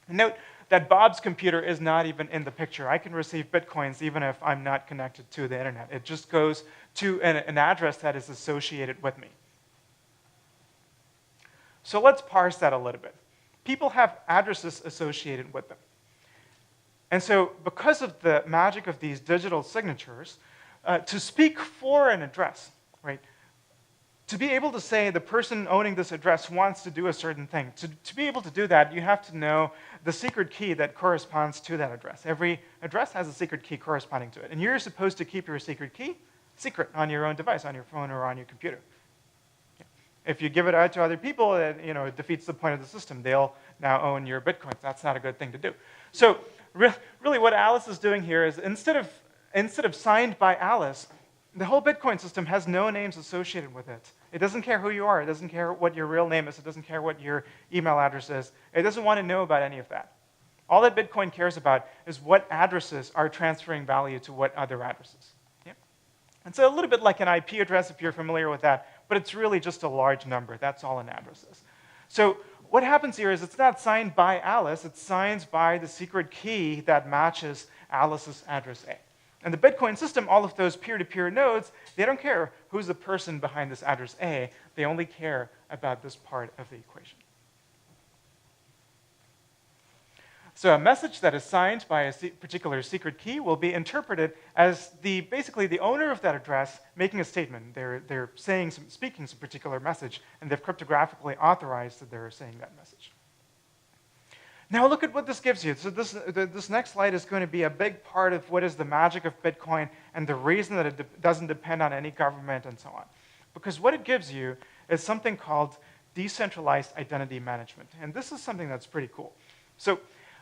And note that Bob's computer is not even in the picture. I can receive Bitcoins even if I'm not connected to the internet. It just goes to an address that is associated with me. So let's parse that a little bit. People have addresses associated with them. And so because of the magic of these digital signatures, to speak for an address, right? To be able to say the person owning this address wants to do a certain thing, to be able to do that, you have to know the secret key that corresponds to that address. Every address has a secret key corresponding to it. And you're supposed to keep your secret key secret on your own device, on your phone or on your computer. If you give it out to other people, it defeats the point of the system. They'll now own your Bitcoins. That's not a good thing to do. So really what Alice is doing here is instead of signed by Alice, the whole Bitcoin system has no names associated with it. It doesn't care who you are. It doesn't care what your real name is. It doesn't care what your email address is. It doesn't want to know about any of that. All that Bitcoin cares about is what addresses are transferring value to what other addresses. Yeah? And so a little bit like an IP address, if you're familiar with that, but it's really just a large number. That's all an address is. So what happens here is it's not signed by Alice, it's signed by the secret key that matches Alice's address A. And the Bitcoin system, all of those peer-to-peer nodes, they don't care who's the person behind this address A. They only care about this part of the equation. So a message that is signed by a particular secret key will be interpreted as basically the owner of that address making a statement. They're speaking some particular message, and they've cryptographically authorized that they're saying that message. Now look at what this gives you. So this next slide is going to be a big part of what is the magic of Bitcoin and the reason that it doesn't depend on any government and so on. Because what it gives you is something called decentralized identity management. And this is something that's pretty cool. So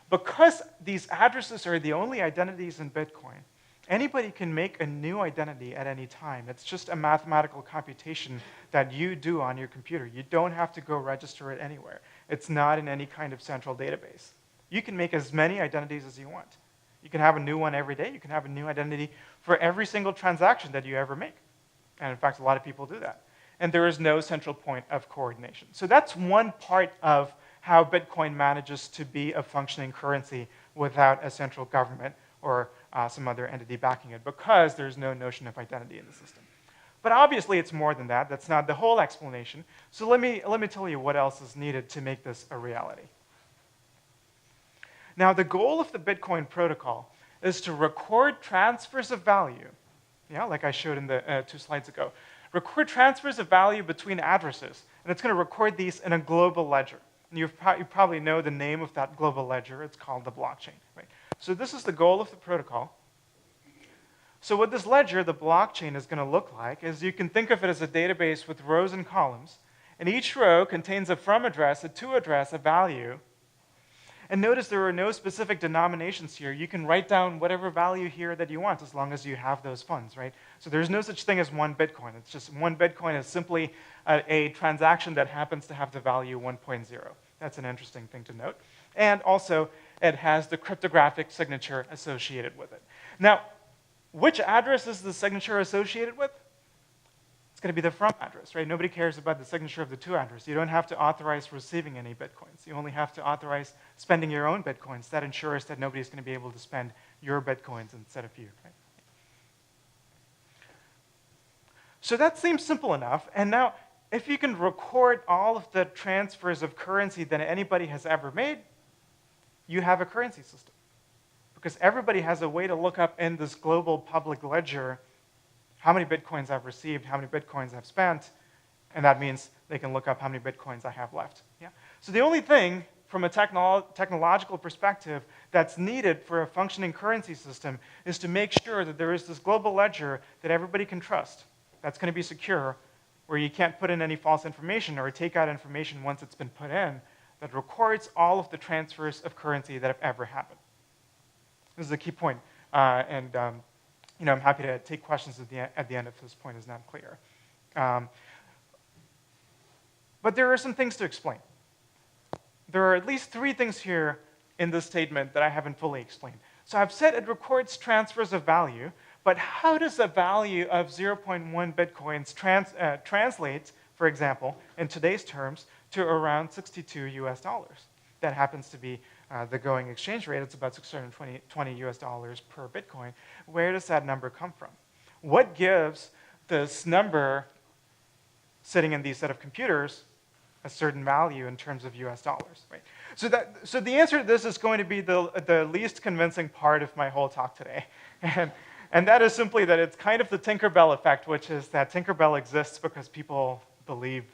because these addresses are the only identities in Bitcoin, anybody can make a new identity at any time. It's just a mathematical computation that you do on your computer. You don't have to go register it anywhere. It's not in any kind of central database. You can make as many identities as you want. You can have a new one every day. You can have a new identity for every single transaction that you ever make. And in fact, a lot of people do that. And there is no central point of coordination. So that's one part of how Bitcoin manages to be a functioning currency without a central government or some other entity backing it, because there's no notion of identity in the system. But obviously, it's more than that. That's not the whole explanation. So let me tell you what else is needed to make this a reality. Now, the goal of the Bitcoin protocol is to record transfers of value, like I showed in the 2 slides ago. Record transfers of value between addresses, and it's going to record these in a global ledger. And you probably know the name of that global ledger. It's called the blockchain. Right? So this is the goal of the protocol. So what this ledger, the blockchain, is going to look like is you can think of it as a database with rows and columns. And each row contains a from address, a to address, a value. And notice there are no specific denominations here. You can write down whatever value here that you want as long as you have those funds, right? So there's no such thing as one Bitcoin. It's just one Bitcoin is simply a transaction that happens to have the value 1.0. That's an interesting thing to note. And also, it has the cryptographic signature associated with it. Now, which address is the signature associated with? It's going to be the from address, right? Nobody cares about the signature of the to address. You don't have to authorize receiving any Bitcoins. You only have to authorize spending your own Bitcoins. That ensures that nobody's going to be able to spend your Bitcoins instead of you, right? So that seems simple enough. And now, if you can record all of the transfers of currency that anybody has ever made, you have a currency system. Because everybody has a way to look up in this global public ledger how many Bitcoins I've received, how many Bitcoins I've spent, and that means they can look up how many Bitcoins I have left. Yeah? So the only thing from a technological perspective that's needed for a functioning currency system is to make sure that there is this global ledger that everybody can trust. That's going to be secure, where you can't put in any false information or take out information once it's been put in, that records all of the transfers of currency that have ever happened. This is a key point, and I'm happy to take questions at the end if this point is not clear. But there are some things to explain. There are at least 3 things here in this statement that I haven't fully explained. So I've said it records transfers of value, but how does a value of 0.1 Bitcoins translate, for example, in today's terms, to around 62 US dollars? That happens to be the going exchange rate. It's about 620 US dollars per Bitcoin. Where does that number come from? What gives this number sitting in these set of computers a certain value in terms of US dollars, right? So the answer to this is going to be the least convincing part of my whole talk today. And that is simply that it's kind of the Tinkerbell effect, which is that Tinkerbell exists because people believe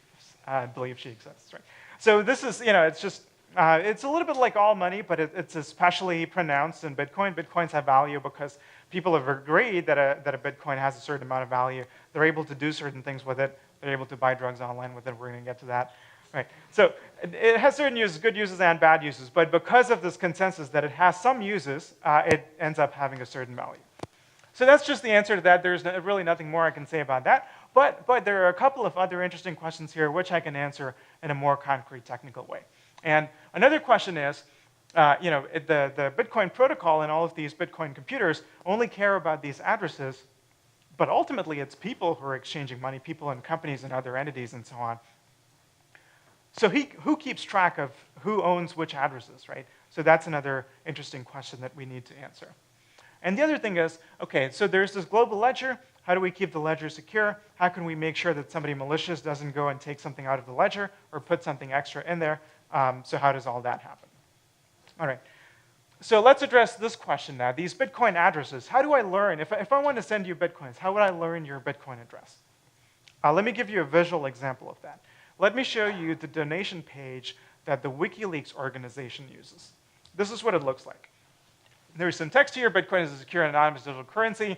she exists, right? So this is, it's just, it's a little bit like all money, but it's especially pronounced in Bitcoin. Bitcoins have value because people have agreed that a Bitcoin has a certain amount of value. They're able to do certain things with it. They're able to buy drugs online with it. We're going to get to that. Right. So it has certain uses, good uses and bad uses. But because of this consensus that it has some uses, it ends up having a certain value. So that's just the answer to that. There's really nothing more I can say about that. But there are a couple of other interesting questions here which I can answer in a more concrete technical way. And another question is, the Bitcoin protocol and all of these Bitcoin computers only care about these addresses, But ultimately, it's people who are exchanging money, people and companies and other entities and so on. So who keeps track of who owns which addresses, right? So that's another interesting question that we need to answer. And the other thing is, okay, so there's this global ledger. How do we keep the ledger secure? How can we make sure that somebody malicious doesn't go and take something out of the ledger or put something extra in there? So how does all that happen? All right. So let's address this question now. These Bitcoin addresses, how do I learn? If I want to send you Bitcoins, how would I learn your Bitcoin address? Let me give you a visual example of that. Let me show you the donation page that the WikiLeaks organization uses. This is what it looks like. There's some text here. Bitcoin is a secure and anonymous digital currency.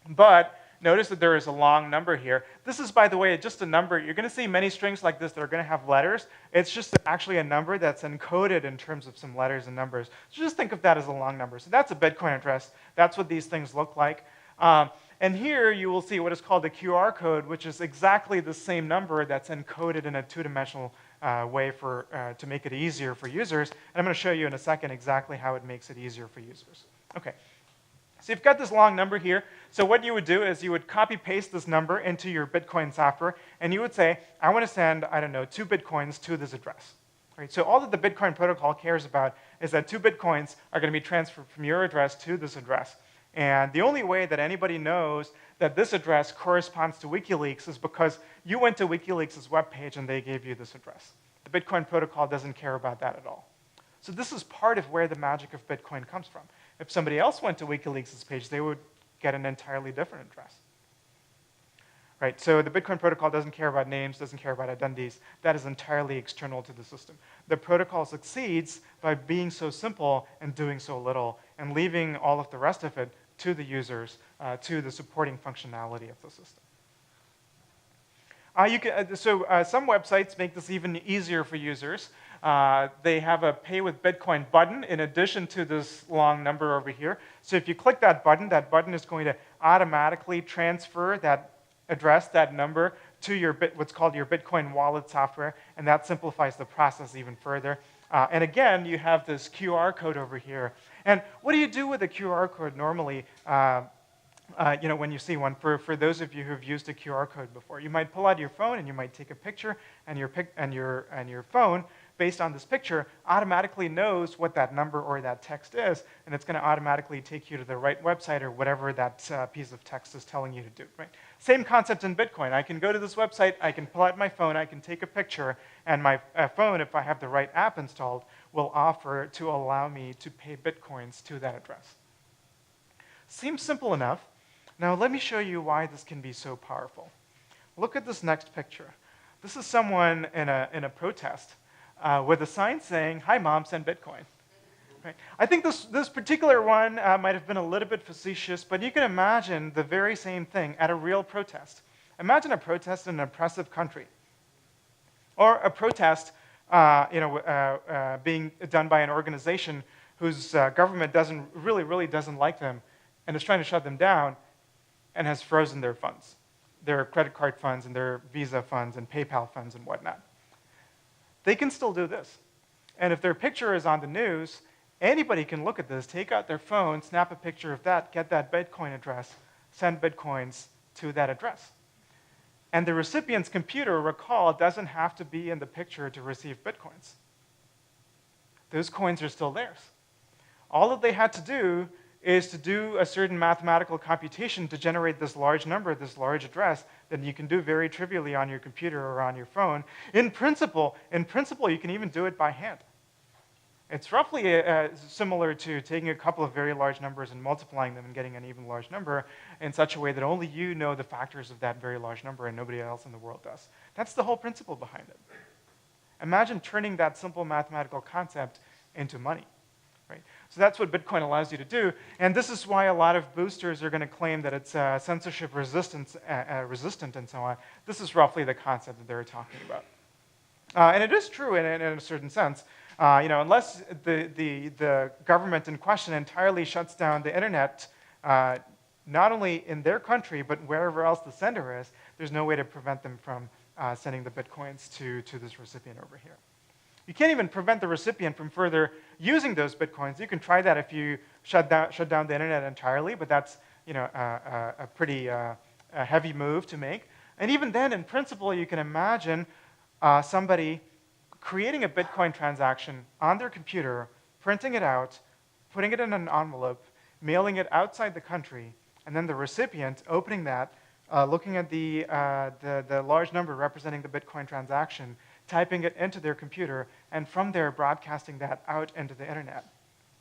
But notice that there is a long number here. This is, by the way, just a number. You're going to see many strings like this that are going to have letters. It's just actually a number that's encoded in terms of some letters and numbers. So just think of that as a long number. So that's a Bitcoin address. That's what these things look like. And here you will see what is called a QR code, which is exactly the same number that's encoded in a two-dimensional way to make it easier for users. And I'm going to show you in a second exactly how it makes it easier for users. Okay. So you've got this long number here. So what you would do is you would copy-paste this number into your Bitcoin software, and you would say, I want to send, I don't know, 2 Bitcoins to this address. Right? So all that the Bitcoin protocol cares about is that 2 Bitcoins are going to be transferred from your address to this address. And the only way that anybody knows that this address corresponds to WikiLeaks is because you went to WikiLeaks' webpage and they gave you this address. The Bitcoin protocol doesn't care about that at all. So this is part of where the magic of Bitcoin comes from. If somebody else went to WikiLeaks' page, they would get an entirely different address. Right? So the Bitcoin protocol doesn't care about names, doesn't care about identities. That is entirely external to the system. The protocol succeeds by being so simple and doing so little and leaving all of the rest of it to the users, to the supporting functionality of the system. Some websites make this even easier for users. They have a Pay with Bitcoin button in addition to this long number over here. So if you click that button is going to automatically transfer that address, that number, to what's called your Bitcoin wallet software, and that simplifies the process even further. And again, you have this QR code over here. And what do you do with a QR code normally when you see one? For those of you who've used a QR code before, you might pull out your phone and you might take a picture, and your phone, based on this picture, automatically knows what that number or that text is, and it's going to automatically take you to the right website or whatever that piece of text is telling you to do. Right? Same concept in Bitcoin. I can go to this website, I can pull out my phone, I can take a picture, and my phone, if I have the right app installed, will offer to allow me to pay Bitcoins to that address. Seems simple enough. Now let me show you why this can be so powerful. Look at this next picture. This is someone in a protest with a sign saying, "Hi, Mom, send Bitcoin." Right? I think this particular one might have been a little bit facetious, but you can imagine the very same thing at a real protest. Imagine a protest in an oppressive country, or a protest being done by an organization whose government really doesn't like them and is trying to shut them down and has frozen their funds, their credit card funds and their Visa funds and PayPal funds and whatnot. They can still do this. And if their picture is on the news, anybody can look at this, take out their phone, snap a picture of that, get that Bitcoin address, send Bitcoins to that address. And the recipient's computer, recall, doesn't have to be in the picture to receive Bitcoins. Those coins are still theirs. All that they had to do is to do a certain mathematical computation to generate this large number, this large address, that you can do very trivially on your computer or on your phone. In principle, you can even do it by hand. It's roughly similar to taking a couple of very large numbers and multiplying them and getting an even large number in such a way that only you know the factors of that very large number and nobody else in the world does. That's the whole principle behind it. Imagine turning that simple mathematical concept into money. Right? So that's what Bitcoin allows you to do, and this is why a lot of boosters are going to claim that it's censorship resistant and so on. This is roughly the concept that they're talking about. And it is true in a certain sense. Unless the government in question entirely shuts down the internet, not only in their country, but wherever else the sender is, there's no way to prevent them from sending the Bitcoins to this recipient over here. You can't even prevent the recipient from further using those Bitcoins. You can try that if you shut down the internet entirely, but that's a pretty a heavy move to make. And even then, in principle, you can imagine somebody creating a Bitcoin transaction on their computer, printing it out, putting it in an envelope, mailing it outside the country, and then the recipient opening that, looking at the large number representing the Bitcoin transaction, typing it into their computer, and from there broadcasting that out into the internet.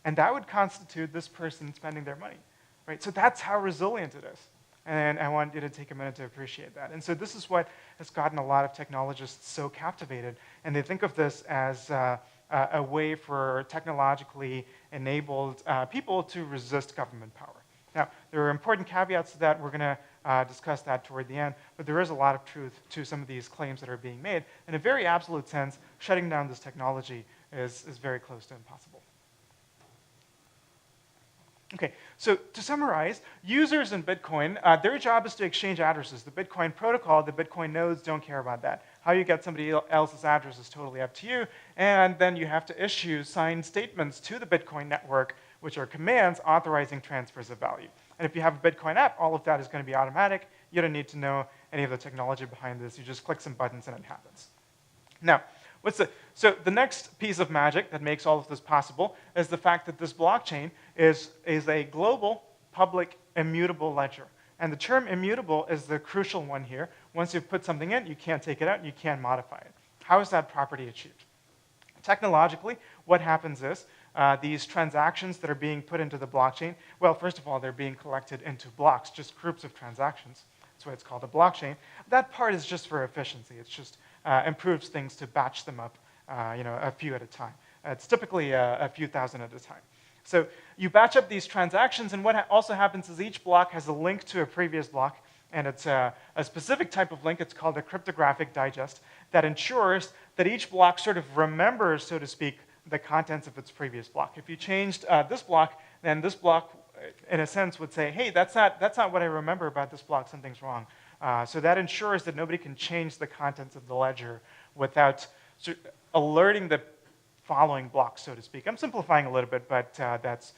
And that would constitute this person spending their money, right? So that's how resilient it is. And I want you to take a minute to appreciate that. And so this is what has gotten a lot of technologists so captivated. And they think of this as a way for technologically enabled people to resist government power. Now, there are important caveats to that. We're going to discuss that toward the end. But there is a lot of truth to some of these claims that are being made. In a very absolute sense, shutting down this technology is very close to impossible. Okay, so to summarize, users in Bitcoin, their job is to exchange addresses. The Bitcoin protocol, the Bitcoin nodes don't care about that. How you get somebody else's address is totally up to you. And then you have to issue signed statements to the Bitcoin network, which are commands authorizing transfers of value. And if you have a Bitcoin app, all of that is going to be automatic. You don't need to know any of the technology behind this. You just click some buttons and it happens. Now, so the next piece of magic that makes all of this possible is the fact that this blockchain is a global, public, immutable ledger. And the term immutable is the crucial one here. Once you've put something in, you can't take it out, and you can't modify it. How is that property achieved? Technologically, what happens is these transactions that are being put into the blockchain, well, first of all, they're being collected into blocks, just groups of transactions. That's why it's called a blockchain. That part is just for efficiency. It's just improves things to batch them up, a few at a time. It's typically a few thousand at a time. So you batch up these transactions, and what also happens is each block has a link to a previous block, and it's a specific type of link. It's called a cryptographic digest that ensures that each block sort of remembers, so to speak, the contents of its previous block. If you changed this block, then this block, in a sense, would say, hey, that's not what I remember about this block. Something's wrong. So that ensures that nobody can change the contents of the ledger without alerting the following block, so to speak. I'm simplifying a little bit, but that's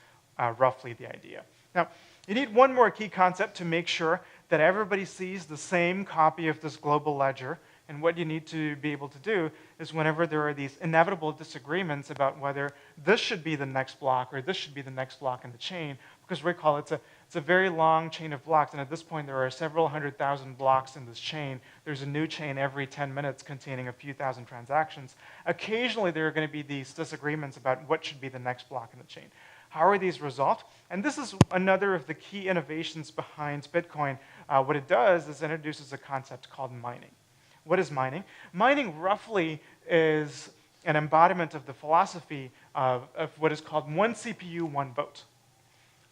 roughly the idea. Now, you need one more key concept to make sure that everybody sees the same copy of this global ledger. And what you need to be able to do is whenever there are these inevitable disagreements about whether this should be the next block or this should be the next block in the chain, because recall it's a very long chain of blocks, and at this point there are several 100,000 blocks in this chain. There's a new chain every 10 minutes containing a few thousand transactions. Occasionally there are going to be these disagreements about what should be the next block in the chain. How are these resolved? And this is another of the key innovations behind Bitcoin. What it does is introduces a concept called mining. What is mining? Mining roughly is an embodiment of the philosophy of what is called one CPU, one vote.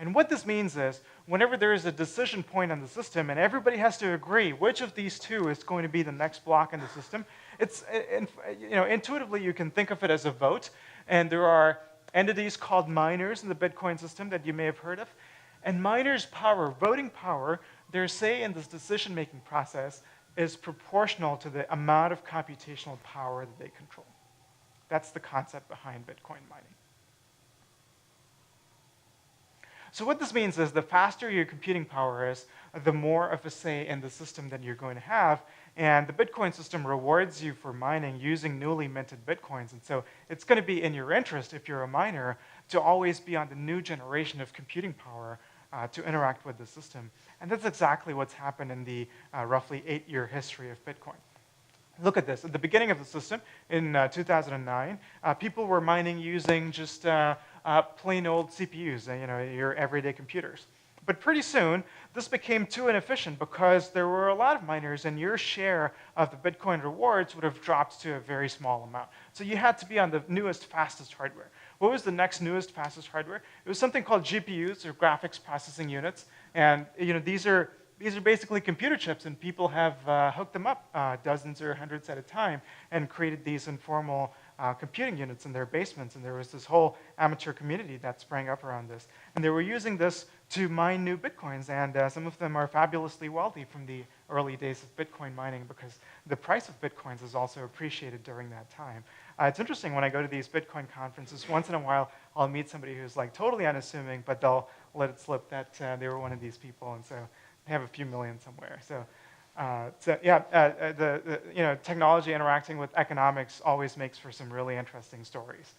And what this means is whenever there is a decision point on the system and everybody has to agree which of these two is going to be the next block in the system, intuitively you can think of it as a vote. And there are entities called miners in the Bitcoin system that you may have heard of. And miners' power, voting power, their say in this decision-making process is proportional to the amount of computational power that they control. That's the concept behind Bitcoin mining. So what this means is the faster your computing power is, the more of a say in the system that you're going to have. And the Bitcoin system rewards you for mining using newly minted Bitcoins. And so it's going to be in your interest, if you're a miner, to always be on the new generation of computing power to interact with the system. And that's exactly what's happened in the roughly 8-year history of Bitcoin. Look at this. At the beginning of the system, in 2009, people were mining using just plain old CPUs, your everyday computers. But pretty soon, this became too inefficient because there were a lot of miners, and your share of the Bitcoin rewards would have dropped to a very small amount. So you had to be on the newest, fastest hardware. What was the next newest, fastest hardware? It was something called GPUs, or graphics processing units. And these are basically computer chips, and people have hooked them up dozens or hundreds at a time and created these informal computing units in their basements. And there was this whole amateur community that sprang up around this. And they were using this to mine new Bitcoins. And some of them are fabulously wealthy from the early days of Bitcoin mining because the price of Bitcoins is also appreciated during that time. It's interesting when I go to these Bitcoin conferences, once in a while I'll meet somebody who's like totally unassuming, but they'll let it slip that they were one of these people. And so They have a few million somewhere. Technology interacting with economics always makes for some really interesting stories.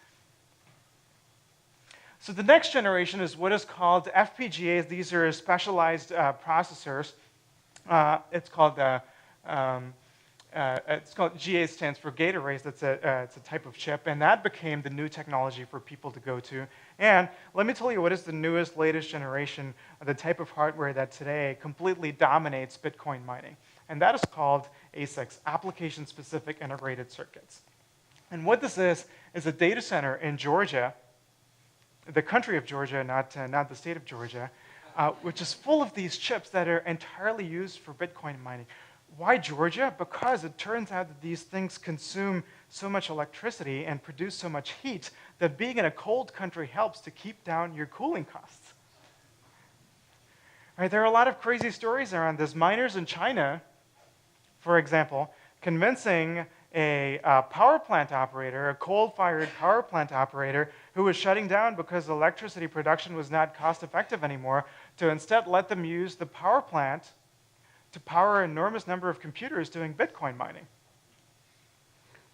So the next generation is what is called FPGAs. These are specialized processors. It's called GA stands for gate arrays. It's a type of chip, and that became the new technology for people to go to. And let me tell you what is the newest, latest generation of the type of hardware that today completely dominates Bitcoin mining. And that is called ASICs, application-specific integrated circuits. And what this is a data center in Georgia, the country of Georgia, not the state of Georgia, which is full of these chips that are entirely used for Bitcoin mining. Why Georgia? Because it turns out that these things consume so much electricity and produce so much heat that being in a cold country helps to keep down your cooling costs. Right, there are a lot of crazy stories around this. Miners in China, for example, convincing a power plant operator, a coal-fired power plant operator who was shutting down because electricity production was not cost-effective anymore, to instead let them use the power plant to power an enormous number of computers doing Bitcoin mining.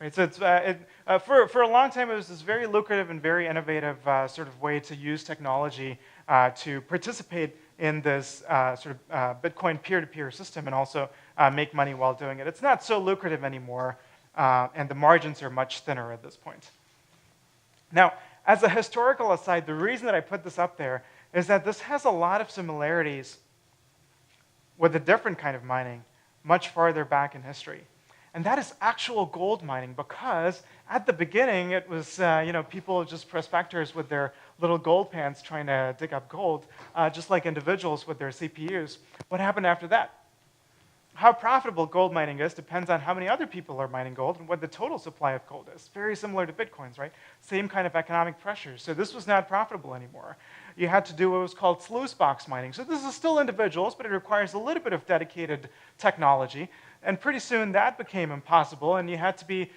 Right, so for a long time, it was this very lucrative and very innovative sort of way to use technology to participate in this Bitcoin peer-to-peer system and also make money while doing it. It's not so lucrative anymore, and the margins are much thinner at this point. Now, as a historical aside, the reason that I put this up there is that this has a lot of similarities with a different kind of mining much farther back in history. And that is actual gold mining, because at the beginning it was people, just prospectors with their little gold pans trying to dig up gold, just like individuals with their CPUs. What happened after that? How profitable gold mining is depends on how many other people are mining gold and what the total supply of gold is. Very similar to Bitcoins, right? Same kind of economic pressures. So this was not profitable anymore. You had to do what was called sluice box mining. So this is still individuals, but it requires a little bit of dedicated technology. And pretty soon that became impossible, and you had to be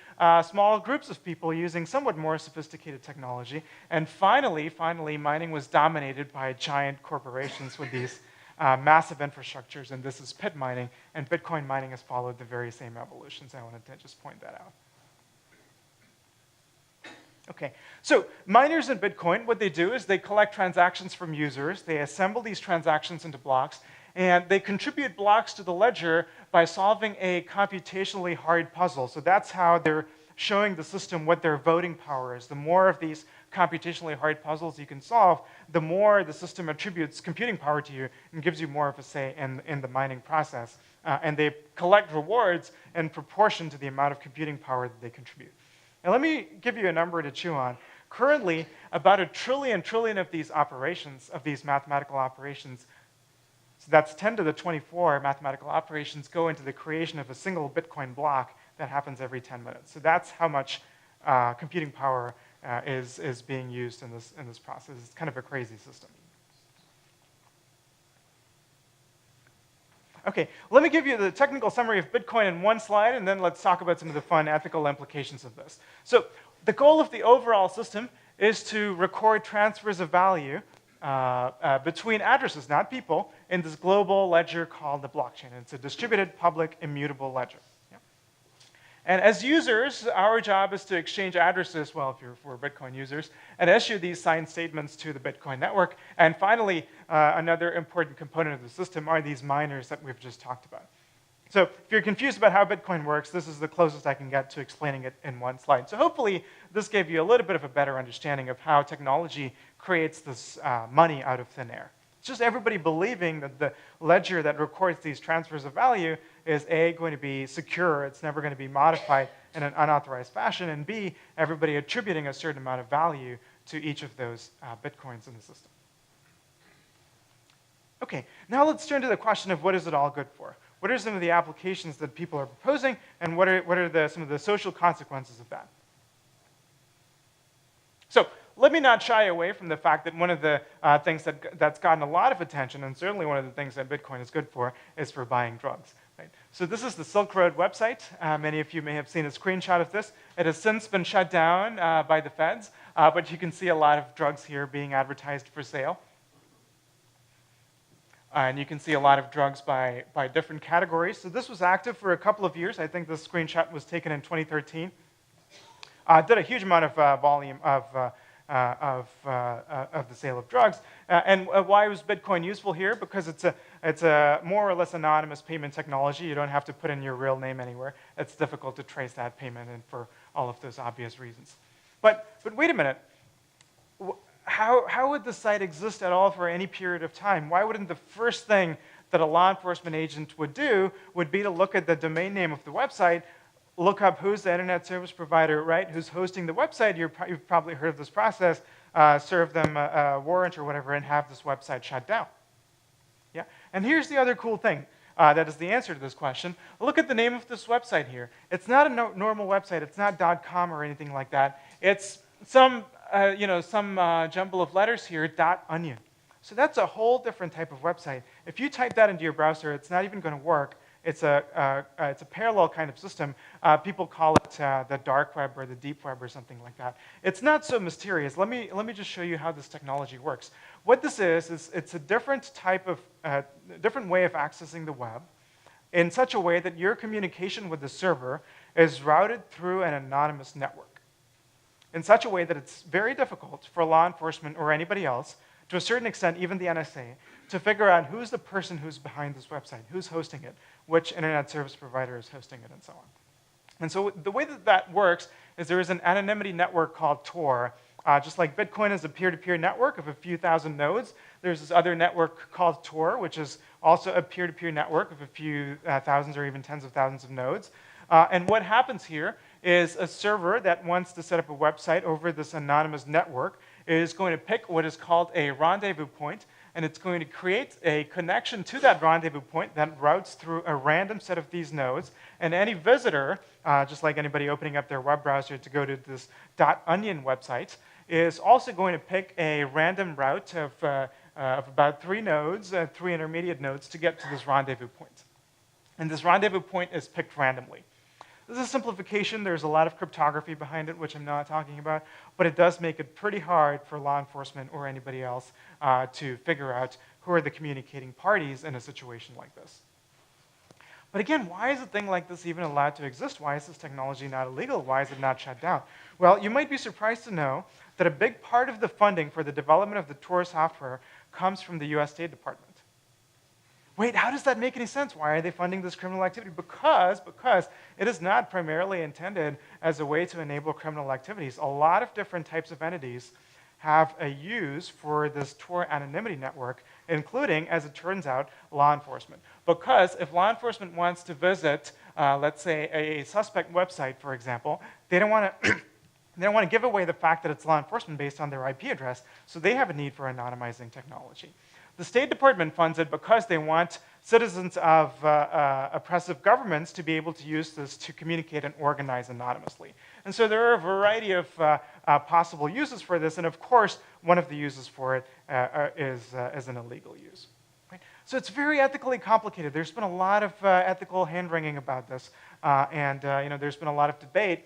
small groups of people using somewhat more sophisticated technology. And finally, mining was dominated by giant corporations with these massive infrastructures, and this is pit mining, and Bitcoin mining has followed the very same evolutions. I wanted to just point that out. Okay, so miners in Bitcoin, what they do is they collect transactions from users, they assemble these transactions into blocks, and they contribute blocks to the ledger by solving a computationally hard puzzle. So that's how they're showing the system what their voting power is. The more of these computationally hard puzzles you can solve, the more the system attributes computing power to you and gives you more of a say in the mining process. And they collect rewards in proportion to the amount of computing power that they contribute. Now let me give you a number to chew on. Currently, about a trillion of these operations, of these mathematical operations, so that's 10 to the 24 mathematical operations, go into the creation of a single Bitcoin block that happens every 10 minutes. So that's how much computing power is being used in this process. It's kind of a crazy system. Okay, let me give you the technical summary of Bitcoin in one slide, and then let's talk about some of the fun ethical implications of this. So the goal of the overall system is to record transfers of value between addresses, not people, in this global ledger called the blockchain. It's a distributed, public, immutable ledger. Yeah. And as users, our job is to exchange addresses, well, if we're Bitcoin users, and issue these signed statements to the Bitcoin network. And finally, another important component of the system are these miners that we've just talked about. So if you're confused about how Bitcoin works, this is the closest I can get to explaining it in one slide. So hopefully this gave you a little bit of a better understanding of how technology creates this money out of thin air. It's just everybody believing that the ledger that records these transfers of value is A, going to be secure, it's never going to be modified in an unauthorized fashion, and B, everybody attributing a certain amount of value to each of those Bitcoins in the system. Okay, now let's turn to the question of what is it all good for? What are some of the applications that people are proposing, and what are some of the social consequences of that? So let me not shy away from the fact that one of the things that's gotten a lot of attention, and certainly one of the things that Bitcoin is good for, is for buying drugs. Right? So this is the Silk Road website. Many of you may have seen a screenshot of this. It has since been shut down by the feds, but you can see a lot of drugs here being advertised for sale. And you can see a lot of drugs by different categories. So this was active for a couple of years. I think this screenshot was taken in 2013. Did a huge amount of volume of the sale of drugs. And why was Bitcoin useful here? Because it's a more or less anonymous payment technology. You don't have to put in your real name anywhere. It's difficult to trace that payment, and for all of those obvious reasons. But wait a minute. How would the site exist at all for any period of time? Why wouldn't the first thing that a law enforcement agent would do would be to look at the domain name of the website, look up who's the internet service provider, right, who's hosting the website? You've probably heard of this process, serve them a warrant or whatever, and have this website shut down. Yeah? And here's the other cool thing that is the answer to this question. Look at the name of this website here. It's not a normal website. It's not .com or anything like that. It's some jumble of letters here, .onion. So that's a whole different type of website. If you type that into your browser, it's not even going to work. It's a parallel kind of system. People call it the dark web or the deep web or something like that. It's not so mysterious. Let me just show you how this technology works. What this is it's a different type of, different way of accessing the web in such a way that your communication with the server is routed through an anonymous network in such a way that it's very difficult for law enforcement or anybody else, to a certain extent, even the NSA, to figure out who's the person who's behind this website, who's hosting it, which internet service provider is hosting it, and so on. And so the way that that works is there is an anonymity network called Tor. Just like Bitcoin is a peer-to-peer network of a few thousand nodes, there's this other network called Tor, which is also a peer-to-peer network of a few thousands or even tens of thousands of nodes. And what happens here is a server that wants to set up a website over this anonymous network is going to pick what is called a rendezvous point, and it's going to create a connection to that rendezvous point that routes through a random set of these nodes. And any visitor, just like anybody opening up their web browser to go to this .onion website, is also going to pick a random route of about 3 nodes, 3 intermediate nodes, to get to this rendezvous point. And this rendezvous point is picked randomly. This is a simplification. There's a lot of cryptography behind it, which I'm not talking about, but it does make it pretty hard for law enforcement or anybody else to figure out who are the communicating parties in a situation like this. But again, why is a thing like this even allowed to exist? Why is this technology not illegal? Why is it not shut down? Well, you might be surprised to know that a big part of the funding for the development of the Tor software comes from the US State Department. Wait, how does that make any sense? Why are they funding this criminal activity? Because it is not primarily intended as a way to enable criminal activities. A lot of different types of entities have a use for this Tor anonymity network, including, as it turns out, law enforcement. Because if law enforcement wants to visit, let's say, a suspect website, for example, they don't want to give away the fact that it's law enforcement based on their IP address, so they have a need for anonymizing technology. The State Department funds it because they want citizens of oppressive governments to be able to use this to communicate and organize anonymously. And so there are a variety of possible uses for this, and of course, one of the uses for it is an illegal use. Right? So it's very ethically complicated. There's been a lot of ethical hand-wringing about this, and there's been a lot of debate.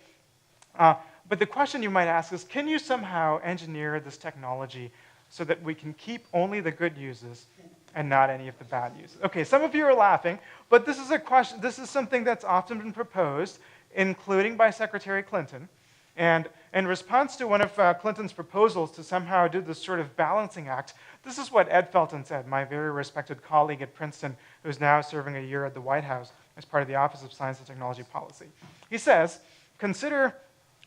But the question you might ask is, can you somehow engineer this technology so that we can keep only the good uses and not any of the bad uses? Okay, some of you are laughing, but this is a question. This is something that's often been proposed, including by Secretary Clinton. And in response to one of Clinton's proposals to somehow do this sort of balancing act, this is what Ed Felton said, my very respected colleague at Princeton, who's now serving a year at the White House as part of the Office of Science and Technology Policy. He says, consider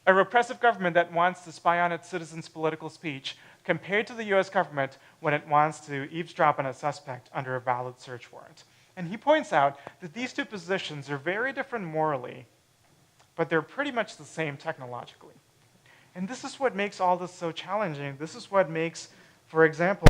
a repressive government that wants to spy on its citizens' political speech compared to the US government when it wants to eavesdrop on a suspect under a valid search warrant. And he points out that these two positions are very different morally, but they're pretty much the same technologically. And this is what makes all this so challenging. This is what makes, for example,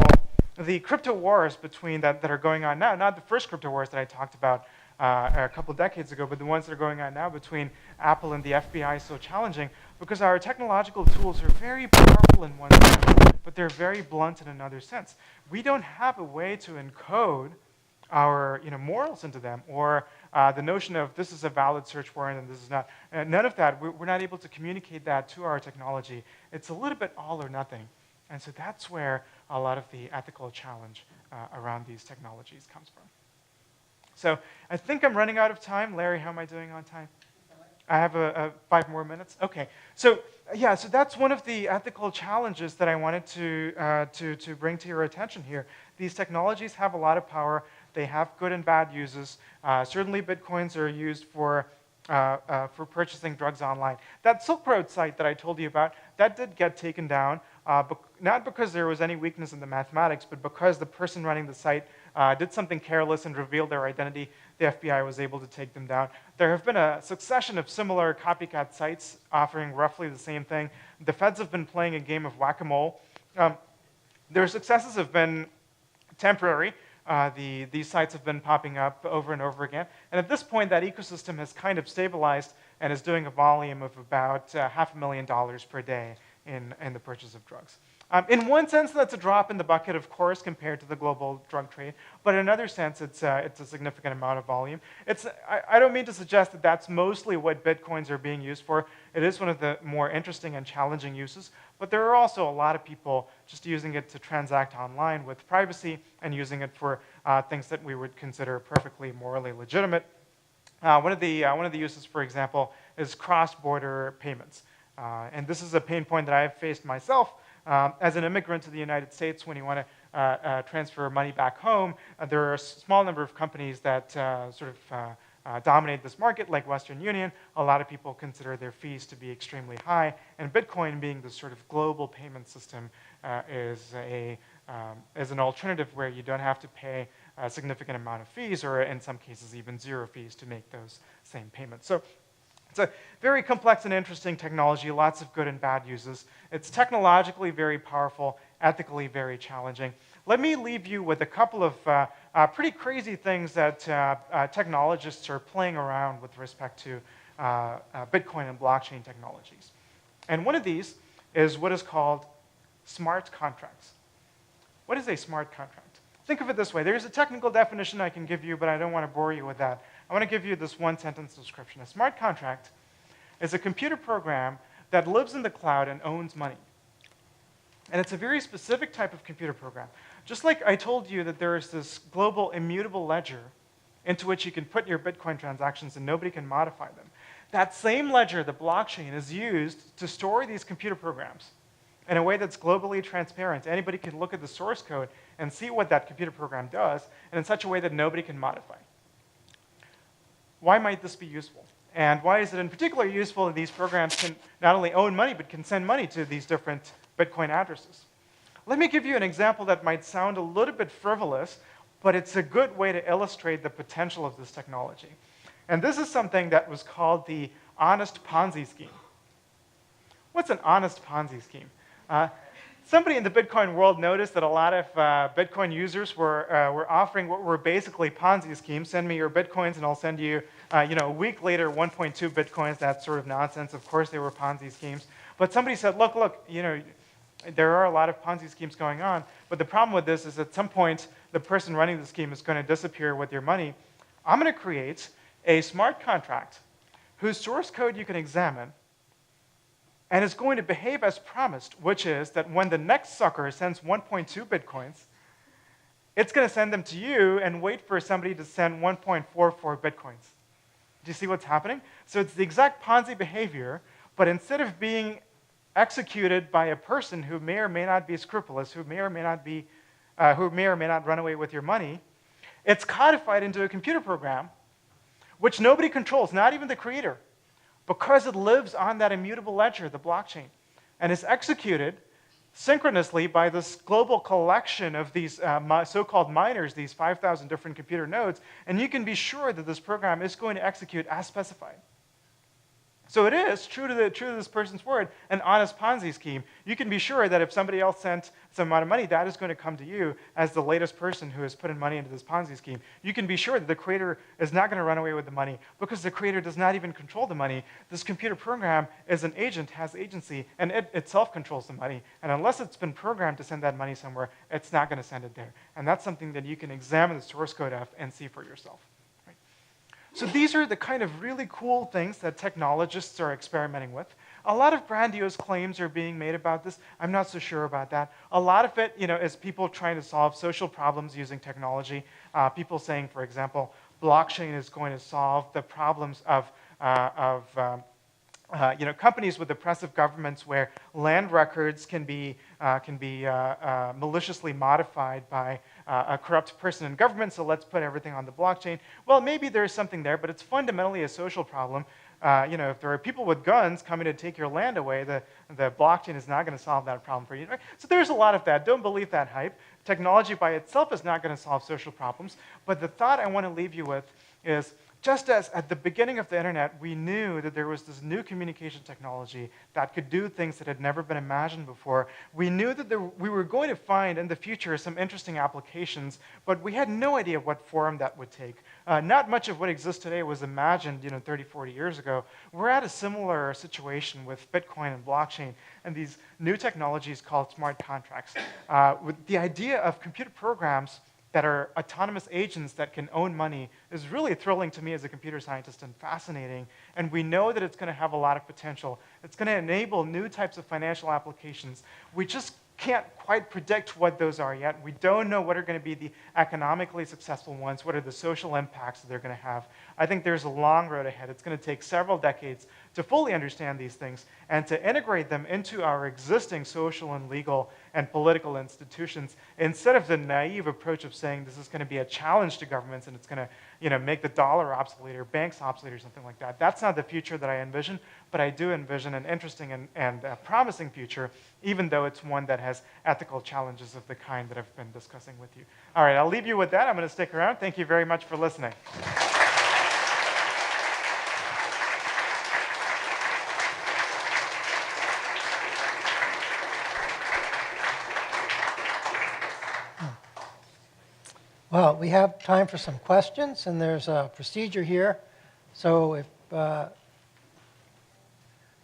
the crypto wars that are going on now, not the first crypto wars that I talked about a couple decades ago, but the ones that are going on now between Apple and the FBI so challenging because our technological tools are very powerful in one sense, but they're very blunt in another sense. We don't have a way to encode our morals into them, or the notion of this is a valid search warrant and this is not. None of that. We're not able to communicate that to our technology. It's a little bit all or nothing. And so that's where a lot of the ethical challenge around these technologies comes from. So I think I'm running out of time. Larry, how am I doing on time? I have 5 more minutes. Okay. So yeah, so that's one of the ethical challenges that I wanted to bring to your attention here. These technologies have a lot of power. They have good and bad uses. Certainly, bitcoins are used for purchasing drugs online. That Silk Road site that I told you about, that did get taken down, not because there was any weakness in the mathematics, but because the person running the site did something careless and revealed their identity. The FBI was able to take them down. There have been a succession of similar copycat sites offering roughly the same thing. The feds have been playing a game of whack-a-mole. Their successes have been temporary. These sites have been popping up over and over again. And at this point, that ecosystem has kind of stabilized and is doing a volume of about $500,000 per day in the purchase of drugs. In one sense, that's a drop in the bucket, of course, compared to the global drug trade. But in another sense, it's a significant amount of volume. I don't mean to suggest that that's mostly what bitcoins are being used for. It is one of the more interesting and challenging uses. But there are also a lot of people just using it to transact online with privacy and using it for things that we would consider perfectly morally legitimate. One of the uses, for example, is cross-border payments. And this is a pain point that I have faced myself. As an immigrant to the United States, when you want to transfer money back home, there are a small number of companies that dominate this market, like Western Union. A lot of people consider their fees to be extremely high, and Bitcoin, being this sort of global payment system, is an alternative where you don't have to pay a significant amount of fees, or in some cases even zero fees, to make those same payments. So it's a very complex and interesting technology, lots of good and bad uses. It's technologically very powerful, ethically very challenging. Let me leave you with a couple of pretty crazy things that technologists are playing around with respect to Bitcoin and blockchain technologies. And one of these is what is called smart contracts. What is a smart contract? Think of it this way. There's a technical definition I can give you, but I don't want to bore you with that. I want to give you this one-sentence description. A smart contract is a computer program that lives in the cloud and owns money. And it's a very specific type of computer program. Just like I told you that there is this global immutable ledger into which you can put your Bitcoin transactions and nobody can modify them. That same ledger, the blockchain, is used to store these computer programs in a way that's globally transparent. Anybody can look at the source code and see what that computer program does, and in such a way that nobody can modify. Why might this be useful? And why is it in particular useful that these programs can not only own money, but can send money to these different Bitcoin addresses? Let me give you an example that might sound a little bit frivolous, but it's a good way to illustrate the potential of this technology. And this is something that was called the honest Ponzi scheme. What's an honest Ponzi scheme? Somebody in the Bitcoin world noticed that a lot of Bitcoin users were offering what were basically Ponzi schemes. Send me your Bitcoins and I'll send you, a week later, 1.2 Bitcoins. That sort of nonsense. Of course, they were Ponzi schemes. But somebody said, look, there are a lot of Ponzi schemes going on. But the problem with this is at some point, the person running the scheme is going to disappear with your money. I'm going to create a smart contract whose source code you can examine, and it's going to behave as promised, which is that when the next sucker sends 1.2 Bitcoins, it's going to send them to you and wait for somebody to send 1.44 Bitcoins. Do you see what's happening? So it's the exact Ponzi behavior, but instead of being executed by a person who may or may not be scrupulous, who may or may not run away with your money, it's codified into a computer program which nobody controls, not even the creator, because it lives on that immutable ledger, the blockchain, and is executed synchronously by this global collection of these so-called miners, these 5,000 different computer nodes, and you can be sure that this program is going to execute as specified. So it is, true to this person's word, an honest Ponzi scheme. You can be sure that if somebody else sent some amount of money, that is going to come to you as the latest person who has put in money into this Ponzi scheme. You can be sure that the creator is not going to run away with the money because the creator does not even control the money. This computer program is an agent, has agency, and it itself controls the money. And unless it's been programmed to send that money somewhere, it's not going to send it there. And that's something that you can examine the source code of and see for yourself. So these are the kind of really cool things that technologists are experimenting with. A lot of grandiose claims are being made about this. I'm not so sure about that. A lot of it, is people trying to solve social problems using technology. People saying, for example, blockchain is going to solve the problems of companies with oppressive governments where land records can be maliciously modified by a corrupt person in government, so let's put everything on the blockchain. Well, maybe there's something there, but it's fundamentally a social problem. If there are people with guns coming to take your land away, the blockchain is not going to solve that problem for you. Right? So there's a lot of that. Don't believe that hype. Technology by itself is not going to solve social problems, but the thought I want to leave you with is, just as at the beginning of the internet, we knew that there was this new communication technology that could do things that had never been imagined before, we knew that we were going to find in the future some interesting applications, but we had no idea what form that would take. Not much of what exists today was imagined 30, 40 years ago. We're at a similar situation with Bitcoin and blockchain and these new technologies called smart contracts. With the idea of computer programs that are autonomous agents that can own money is really thrilling to me as a computer scientist and fascinating. And we know that it's going to have a lot of potential. It's going to enable new types of financial applications. We just can't quite predict what those are yet. We don't know what are going to be the economically successful ones, what are the social impacts that they're going to have. I think there's a long road ahead. It's going to take several decades to fully understand these things and to integrate them into our existing social and legal and political institutions, instead of the naive approach of saying this is going to be a challenge to governments and it's going to make the dollar obsolete or banks obsolete or something like that. That's not the future that I envision, but I do envision an interesting and promising future, even though it's one that has ethical challenges of the kind that I've been discussing with you. All right, I'll leave you with that. I'm going to stick around. Thank you very much for listening. Well, we have time for some questions, and there's a procedure here. So if there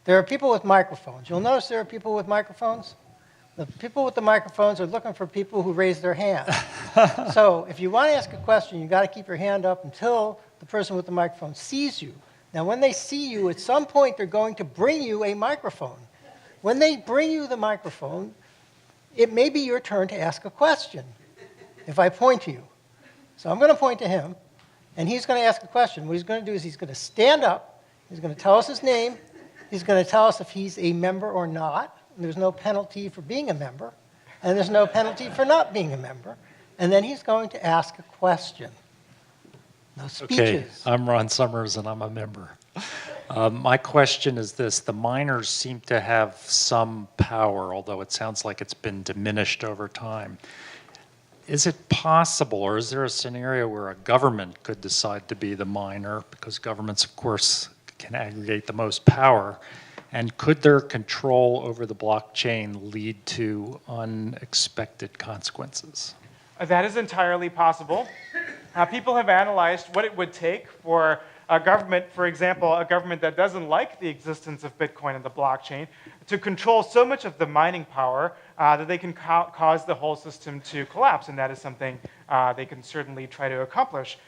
are people with microphones, you'll notice there are people with microphones. The people with the microphones are looking for people who raise their hand. So if you want to ask a question, you've got to keep your hand up until the person with the microphone sees you. Now, when they see you, at some point, they're going to bring you a microphone. When they bring you the microphone, it may be your turn to ask a question if I point to you. So I'm going to point to him, and he's going to ask a question. What he's going to do is he's going to stand up. He's going to tell us his name. He's going to tell us if he's a member or not. There's no penalty for being a member, and there's no penalty for not being a member. And then he's going to ask a question. No speeches. Okay, I'm Ron Summers, and I'm a member. My question is this. The miners seem to have some power, although it sounds like it's been diminished over time. Is it possible, or is there a scenario where a government could decide to be the miner, because governments, of course, can aggregate the most power, and could their control over the blockchain lead to unexpected consequences? That is entirely possible. People have analyzed what it would take for a government, for example, a government that doesn't like the existence of Bitcoin and the blockchain, to control so much of the mining power that they can cause the whole system to collapse, and that is something they can certainly try to accomplish.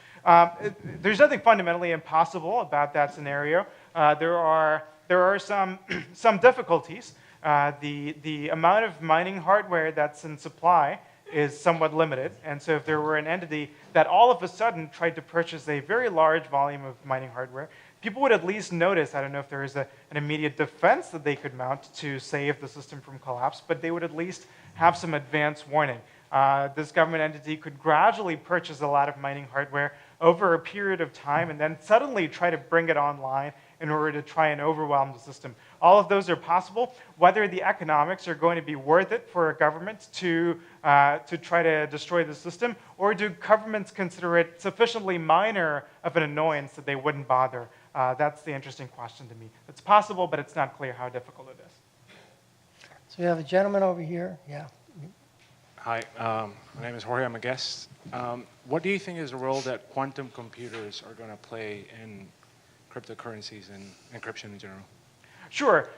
There's nothing fundamentally impossible about that scenario. There are some difficulties. The amount of mining hardware that's in supply is somewhat limited, and so if there were an entity that all of a sudden tried to purchase a very large volume of mining hardware, people would at least notice. I don't know if there is an immediate defense that they could mount to save the system from collapse, but they would at least have some advance warning. This government entity could gradually purchase a lot of mining hardware over a period of time and then suddenly try to bring it online in order to try and overwhelm the system. All of those are possible. Whether the economics are going to be worth it for a government to try to destroy the system, or do governments consider it sufficiently minor of an annoyance that they wouldn't bother? That's the interesting question to me. It's possible, but it's not clear how difficult it is. So we have a gentleman over here. Yeah. Hi, my name is Jorge. I'm a guest. What do you think is the role that quantum computers are going to play in cryptocurrencies and encryption in general? Sure.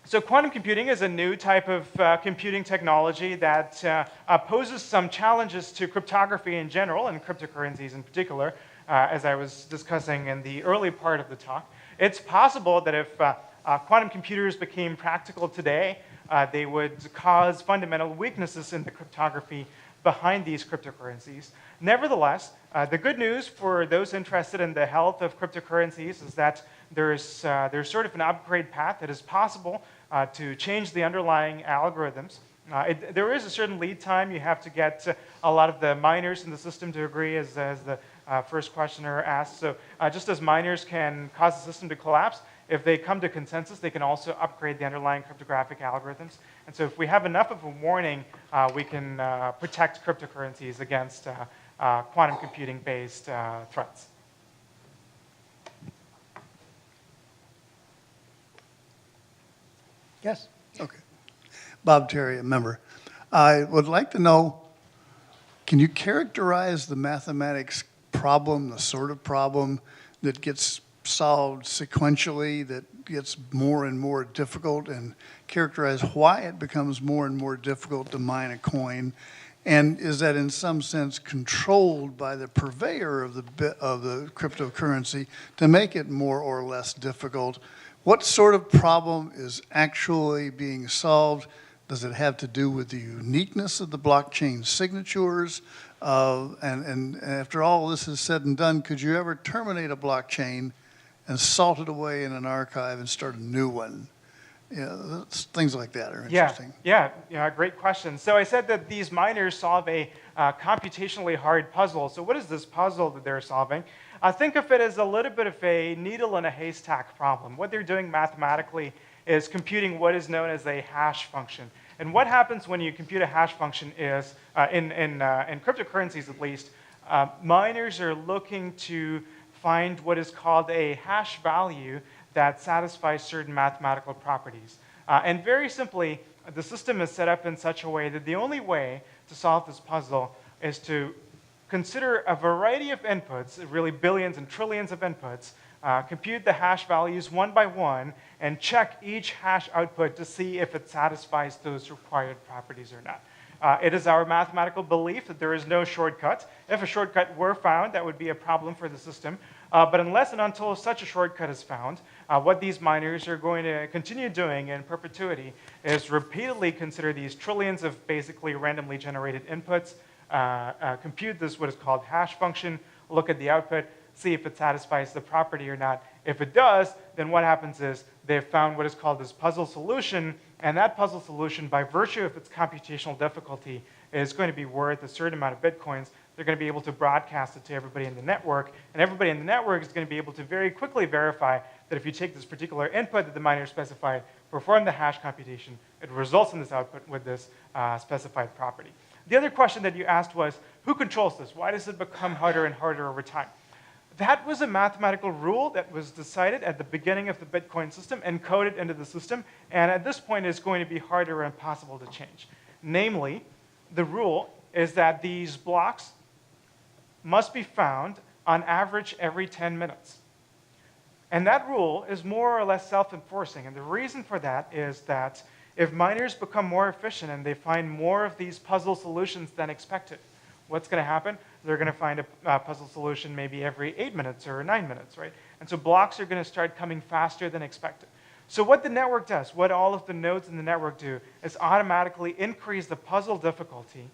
So quantum computing is a new type of computing technology that poses some challenges to cryptography in general and cryptocurrencies in particular, as I was discussing in the early part of the talk. It's possible that if quantum computers became practical today, they would cause fundamental weaknesses in the cryptography behind these cryptocurrencies. Nevertheless, the good news for those interested in the health of cryptocurrencies is that there's sort of an upgrade path that is possible to change the underlying algorithms. There is a certain lead time. You have to get a lot of the miners in the system to agree, as the first questioner asked. So just as miners can cause the system to collapse, if they come to consensus, they can also upgrade the underlying cryptographic algorithms. And so if we have enough of a warning, we can protect cryptocurrencies against quantum computing-based threats. Yes? Okay. Bob Terry, a member. I would like to know, can you characterize the mathematics problem, the sort of problem that gets solved sequentially, that gets more and more difficult, and characterize why it becomes more and more difficult to mine a coin? And is that in some sense controlled by the purveyor of the cryptocurrency to make it more or less difficult? What sort of problem is actually being solved? Does it have to do with the uniqueness of the blockchain signatures? And after all this is said and done, could you ever terminate a blockchain and salt it away in an archive and start a new one? You know, things like that are interesting. Yeah, great question. So I said that these miners solve a computationally hard puzzle. So what is this puzzle that they're solving? Think of it as a little bit of a needle in a haystack problem. What they're doing mathematically is computing what is known as a hash function. And what happens when you compute a hash function is, in cryptocurrencies at least, miners are looking to find what is called a hash value that satisfies certain mathematical properties. And very simply, the system is set up in such a way that the only way to solve this puzzle is to consider a variety of inputs, really billions and trillions of inputs, compute the hash values one by one, and check each hash output to see if it satisfies those required properties or not. It is our mathematical belief that there is no shortcut. If a shortcut were found, that would be a problem for the system. But unless and until such a shortcut is found, what these miners are going to continue doing in perpetuity is repeatedly consider these trillions of basically randomly generated inputs, compute this what is called hash function, look at the output, see if it satisfies the property or not. If it does, then what happens is they've found what is called this puzzle solution, and that puzzle solution, by virtue of its computational difficulty, is going to be worth a certain amount of bitcoins. They're going to be able to broadcast it to everybody in the network, and everybody in the network is going to be able to very quickly verify that if you take this particular input that the miner specified, perform the hash computation, it results in this output with this specified property. The other question that you asked was, who controls this? Why does it become harder and harder over time? That was a mathematical rule that was decided at the beginning of the Bitcoin system and coded into the system, and at this point it's going to be harder and impossible to change. Namely, the rule is that these blocks must be found on average every 10 minutes. And that rule is more or less self-enforcing, and the reason for that is that if miners become more efficient and they find more of these puzzle solutions than expected, what's going to happen? They're going to find a puzzle solution maybe every 8 minutes or 9 minutes, right? And so blocks are going to start coming faster than expected. So what the network does, what all of the nodes in the network do, is automatically increase the puzzle difficulty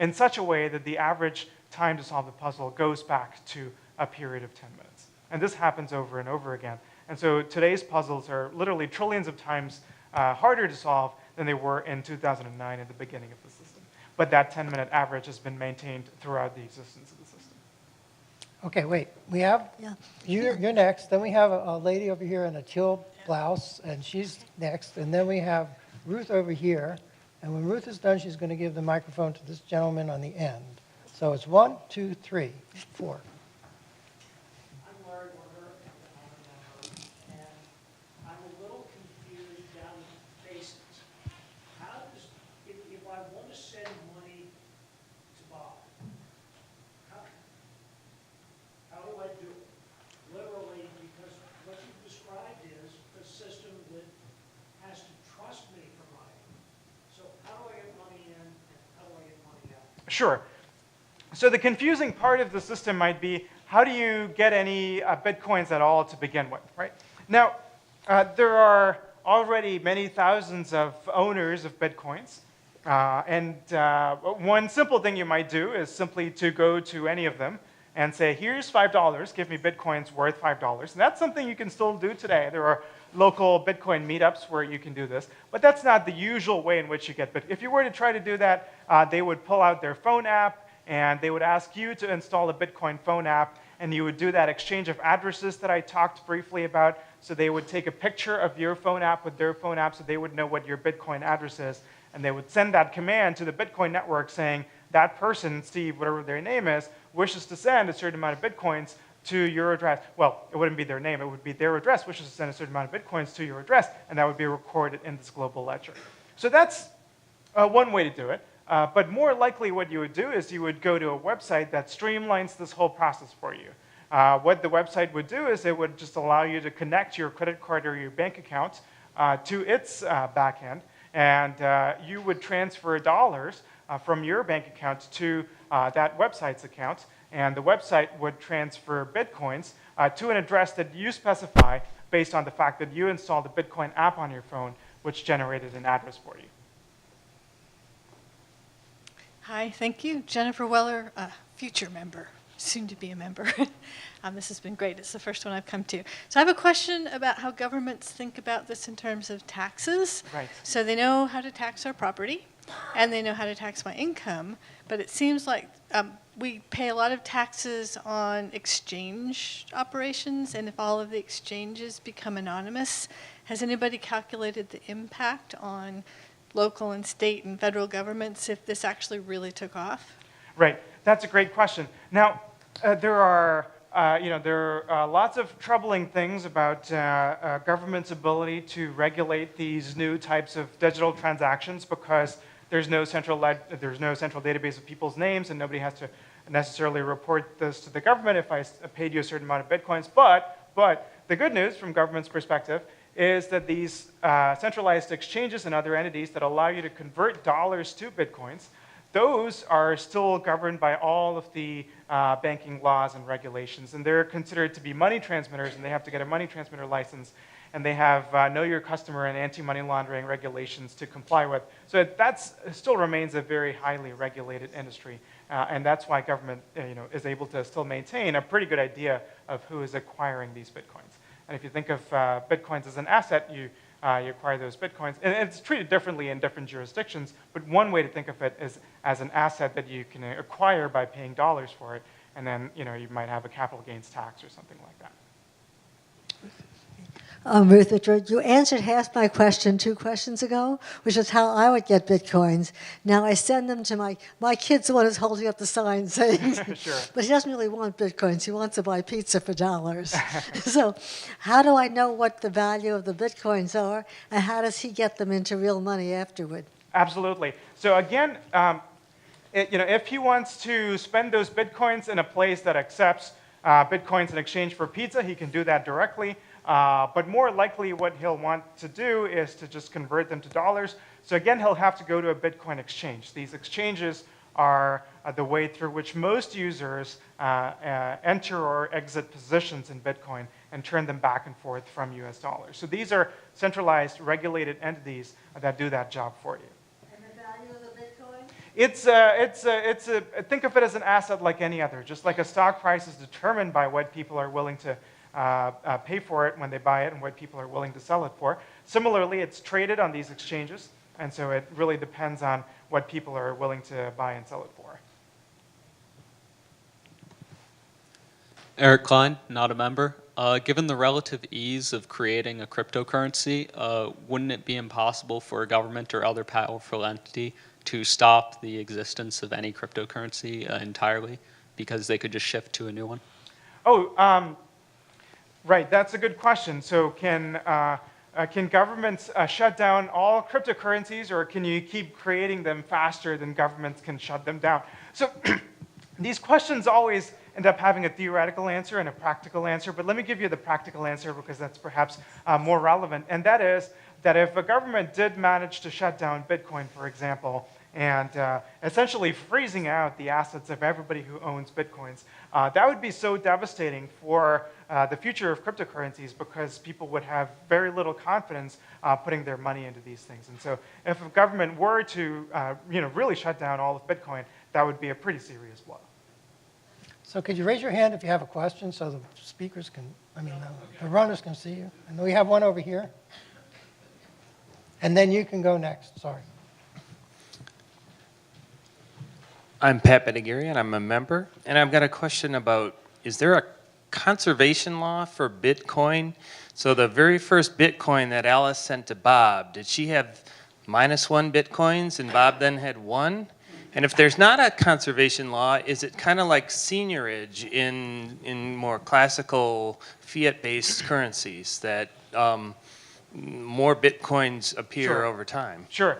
in such a way that the average time to solve the puzzle goes back to a period of 10 minutes. And this happens over and over again. And so today's puzzles are literally trillions of times harder to solve than they were in 2009 at the beginning of the system. But that 10-minute average has been maintained throughout the existence of the system. Okay, wait. We have, you're next. Then we have a lady over here in a teal blouse, and she's next. And then we have Ruth over here. And when Ruth is done, she's going to give the microphone to this gentleman on the end. So it's 1, 2, 3, 4. Sure. So the confusing part of the system might be, how do you get any bitcoins at all to begin with, right? Now, There are already many thousands of owners of Bitcoins. One simple thing you might do is simply to go to any of them and say, here's $5, give me Bitcoins worth $5. And that's something you can still do today. There are local Bitcoin meetups where you can do this, but that's not the usual way in which you get Bitcoin. If you were to try to do that, they would pull out their phone app and they would ask you to install a Bitcoin phone app, and you would do that exchange of addresses that I talked briefly about. So they would take a picture of your phone app with their phone app so they would know what your Bitcoin address is, and they would send that command to the Bitcoin network saying, that person, Steve, whatever their name is, wishes to send a certain amount of Bitcoins to your address. Well, it wouldn't be their name, it would be their address wishes to send a certain amount of Bitcoins to your address, and that would be recorded in this global ledger. So that's one way to do it. But more likely what you would do is you would go to a website that streamlines this whole process for you. What the website would do is it would just allow you to connect your credit card or your bank account to its backend, and you would transfer dollars from your bank account to that website's account, and the website would transfer Bitcoins to an address that you specify based on the fact that you installed the Bitcoin app on your phone, which generated an address for you. Hi, thank you. Jennifer Weller, future member, soon to be a member. This has been great. It's the first one I've come to. So I have a question about how governments think about this in terms of taxes. Right. So they know how to tax our property, and they know how to tax my income, but it seems like we pay a lot of taxes on exchange operations, and if all of the exchanges become anonymous, has anybody calculated the impact on local and state and federal governments if this actually really took off? Right. That's a great question. Now, there are lots of troubling things about government's ability to regulate these new types of digital transactions because there's no central database of people's names, and nobody has to necessarily report this to the government if I paid you a certain amount of Bitcoins. But the good news from government's perspective is that these centralized exchanges and other entities that allow you to convert dollars to Bitcoins, those are still governed by all of the banking laws and regulations, and they're considered to be money transmitters, and they have to get a money transmitter license, and they have know your customer and anti-money laundering regulations to comply with. So that still remains a very highly regulated industry, and that's why government is able to still maintain a pretty good idea of who is acquiring these Bitcoins. And if you think of Bitcoins as an asset, you acquire those Bitcoins. And it's treated differently in different jurisdictions, but one way to think of it is as an asset that you can acquire by paying dollars for it, and then you might have a capital gains tax or something like that. Ruth Richard, you answered half my question 2 questions ago, which is how I would get Bitcoins. Now I send them to my kid's the one who's holding up the sign saying, Sure. But he doesn't really want Bitcoins. He wants to buy pizza for dollars. So how do I know what the value of the Bitcoins are, and how does he get them into real money afterward? Absolutely. So again, if he wants to spend those Bitcoins in a place that accepts Bitcoins in exchange for pizza, he can do that directly. But more likely what he'll want to do is to just convert them to dollars. So again, he'll have to go to a Bitcoin exchange. These exchanges are the way through which most users enter or exit positions in Bitcoin and turn them back and forth from US dollars. So these are centralized, regulated entities that do that job for you. And the value of the Bitcoin? Think of it as an asset like any other. Just like a stock price is determined by what people are willing to pay for it when they buy it and what people are willing to sell it for. Similarly, it's traded on these exchanges, and so it really depends on what people are willing to buy and sell it for. Eric Klein, not a member. Given the relative ease of creating a cryptocurrency, wouldn't it be impossible for a government or other powerful entity to stop the existence of any cryptocurrency entirely because they could just shift to a new one? Right, that's a good question. So can governments shut down all cryptocurrencies, or can you keep creating them faster than governments can shut them down? So these questions always end up having a theoretical answer and a practical answer, but let me give you the practical answer because that's perhaps more relevant, and that is that if a government did manage to shut down Bitcoin, for example, and essentially freezing out the assets of everybody who owns Bitcoins, that would be so devastating for the future of cryptocurrencies because people would have very little confidence putting their money into these things. And so if a government were to really shut down all of Bitcoin, that would be a pretty serious blow. So could you raise your hand if you have a question so the speakers can, the runners can see you? And we have one over here. And then you can go next, sorry. I'm Pat Bettigiri, and I'm a member. And I've got a question about, is there a conservation law for Bitcoin? So the very first Bitcoin that Alice sent to Bob, did she have -1 Bitcoins and Bob then had 1? And if there's not a conservation law, is it kind of like seigniorage in more classical fiat-based currencies that more Bitcoins appear over time? Sure.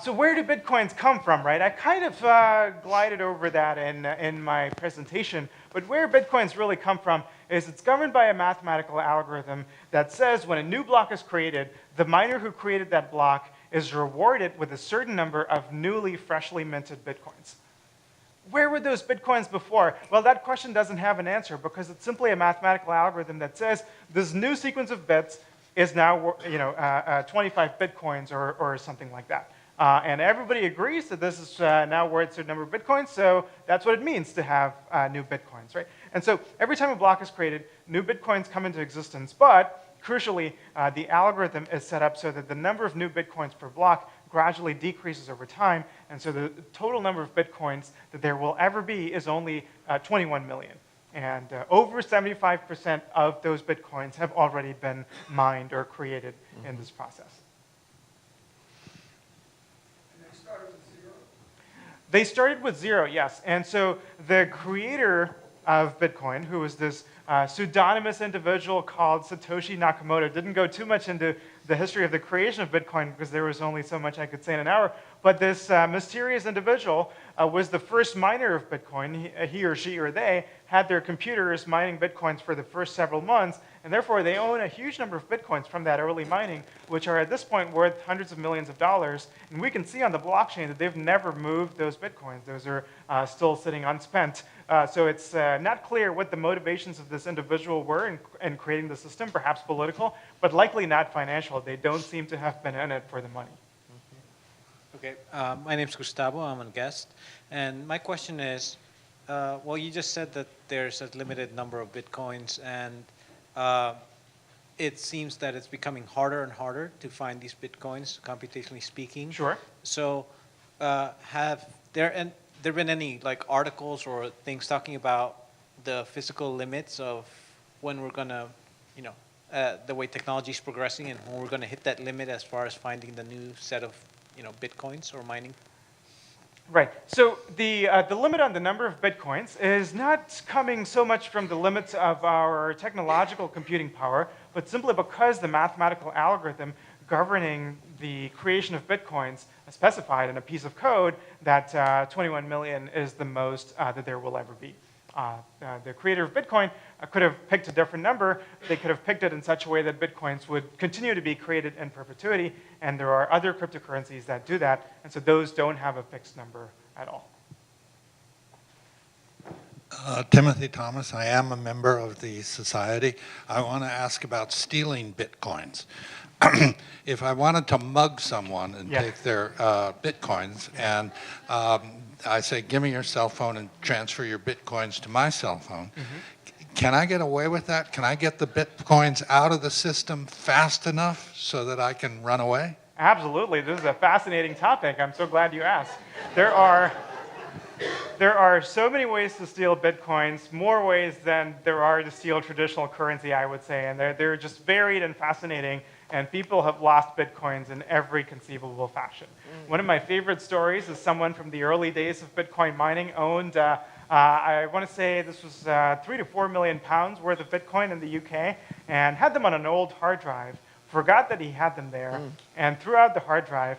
So where do Bitcoins come from, right? I kind of glided over that in my presentation, but where Bitcoins really come from is it's governed by a mathematical algorithm that says when a new block is created, the miner who created that block is rewarded with a certain number of newly, freshly minted Bitcoins. Where were those Bitcoins before? Well, that question doesn't have an answer because it's simply a mathematical algorithm that says this new sequence of bits is now 25 Bitcoins or something like that. And everybody agrees that this is now worth a certain number of Bitcoins, so that's what it means to have new Bitcoins, right? And so every time a block is created, new Bitcoins come into existence, but crucially, the algorithm is set up so that the number of new Bitcoins per block gradually decreases over time, and so the total number of Bitcoins that there will ever be is only 21 million. And over 75% of those Bitcoins have already been mined or created in this process. They started with zero, yes. And so the creator of Bitcoin, who was this pseudonymous individual called Satoshi Nakamoto, didn't go too much into the history of the creation of Bitcoin because there was only so much I could say in an hour. But this mysterious individual was the first miner of Bitcoin. He or she or they had their computers mining Bitcoins for the first several months, and therefore they own a huge number of Bitcoins from that early mining, which are at this point worth hundreds of millions of dollars. And we can see on the blockchain that they've never moved those Bitcoins. Those are still sitting unspent. So it's not clear what the motivations of this individual were in creating the system, perhaps political, but likely not financial. They don't seem to have been in it for the money. Okay, my name's Gustavo, I'm a guest, and my question is, well, you just said that there's a limited number of Bitcoins, and it seems that it's becoming harder and harder to find these Bitcoins, computationally speaking. Sure. So have there been any articles or things talking about the physical limits of when we're gonna, the way technology is progressing and when we're gonna hit that limit as far as finding the new set of Bitcoins or mining? Right. So the limit on the number of Bitcoins is not coming so much from the limits of our technological computing power, but simply because the mathematical algorithm governing the creation of Bitcoins specified in a piece of code that 21 million is the most that there will ever be. The creator of Bitcoin could have picked a different number. They could have picked it in such a way that Bitcoins would continue to be created in perpetuity, and there are other cryptocurrencies that do that, and so those don't have a fixed number at all. Timothy Thomas, I am a member of the society. I want to ask about stealing Bitcoins. If I wanted to mug someone and take their Bitcoins and I say, give me your cell phone and transfer your Bitcoins to my cell phone. Can I get away with that? Can I get the Bitcoins out of the system fast enough so that I can run away? Absolutely. This is a fascinating topic. I'm so glad you asked. There are so many ways to steal Bitcoins, more ways than there are to steal traditional currency, I would say. And they're just varied and fascinating. And people have lost Bitcoins in every conceivable fashion. One of my favorite stories is someone from the early days of Bitcoin mining owned, I want to say this was 3 to 4 million pounds worth of Bitcoin in the UK, and had them on an old hard drive, forgot that he had them there, and threw out the hard drive.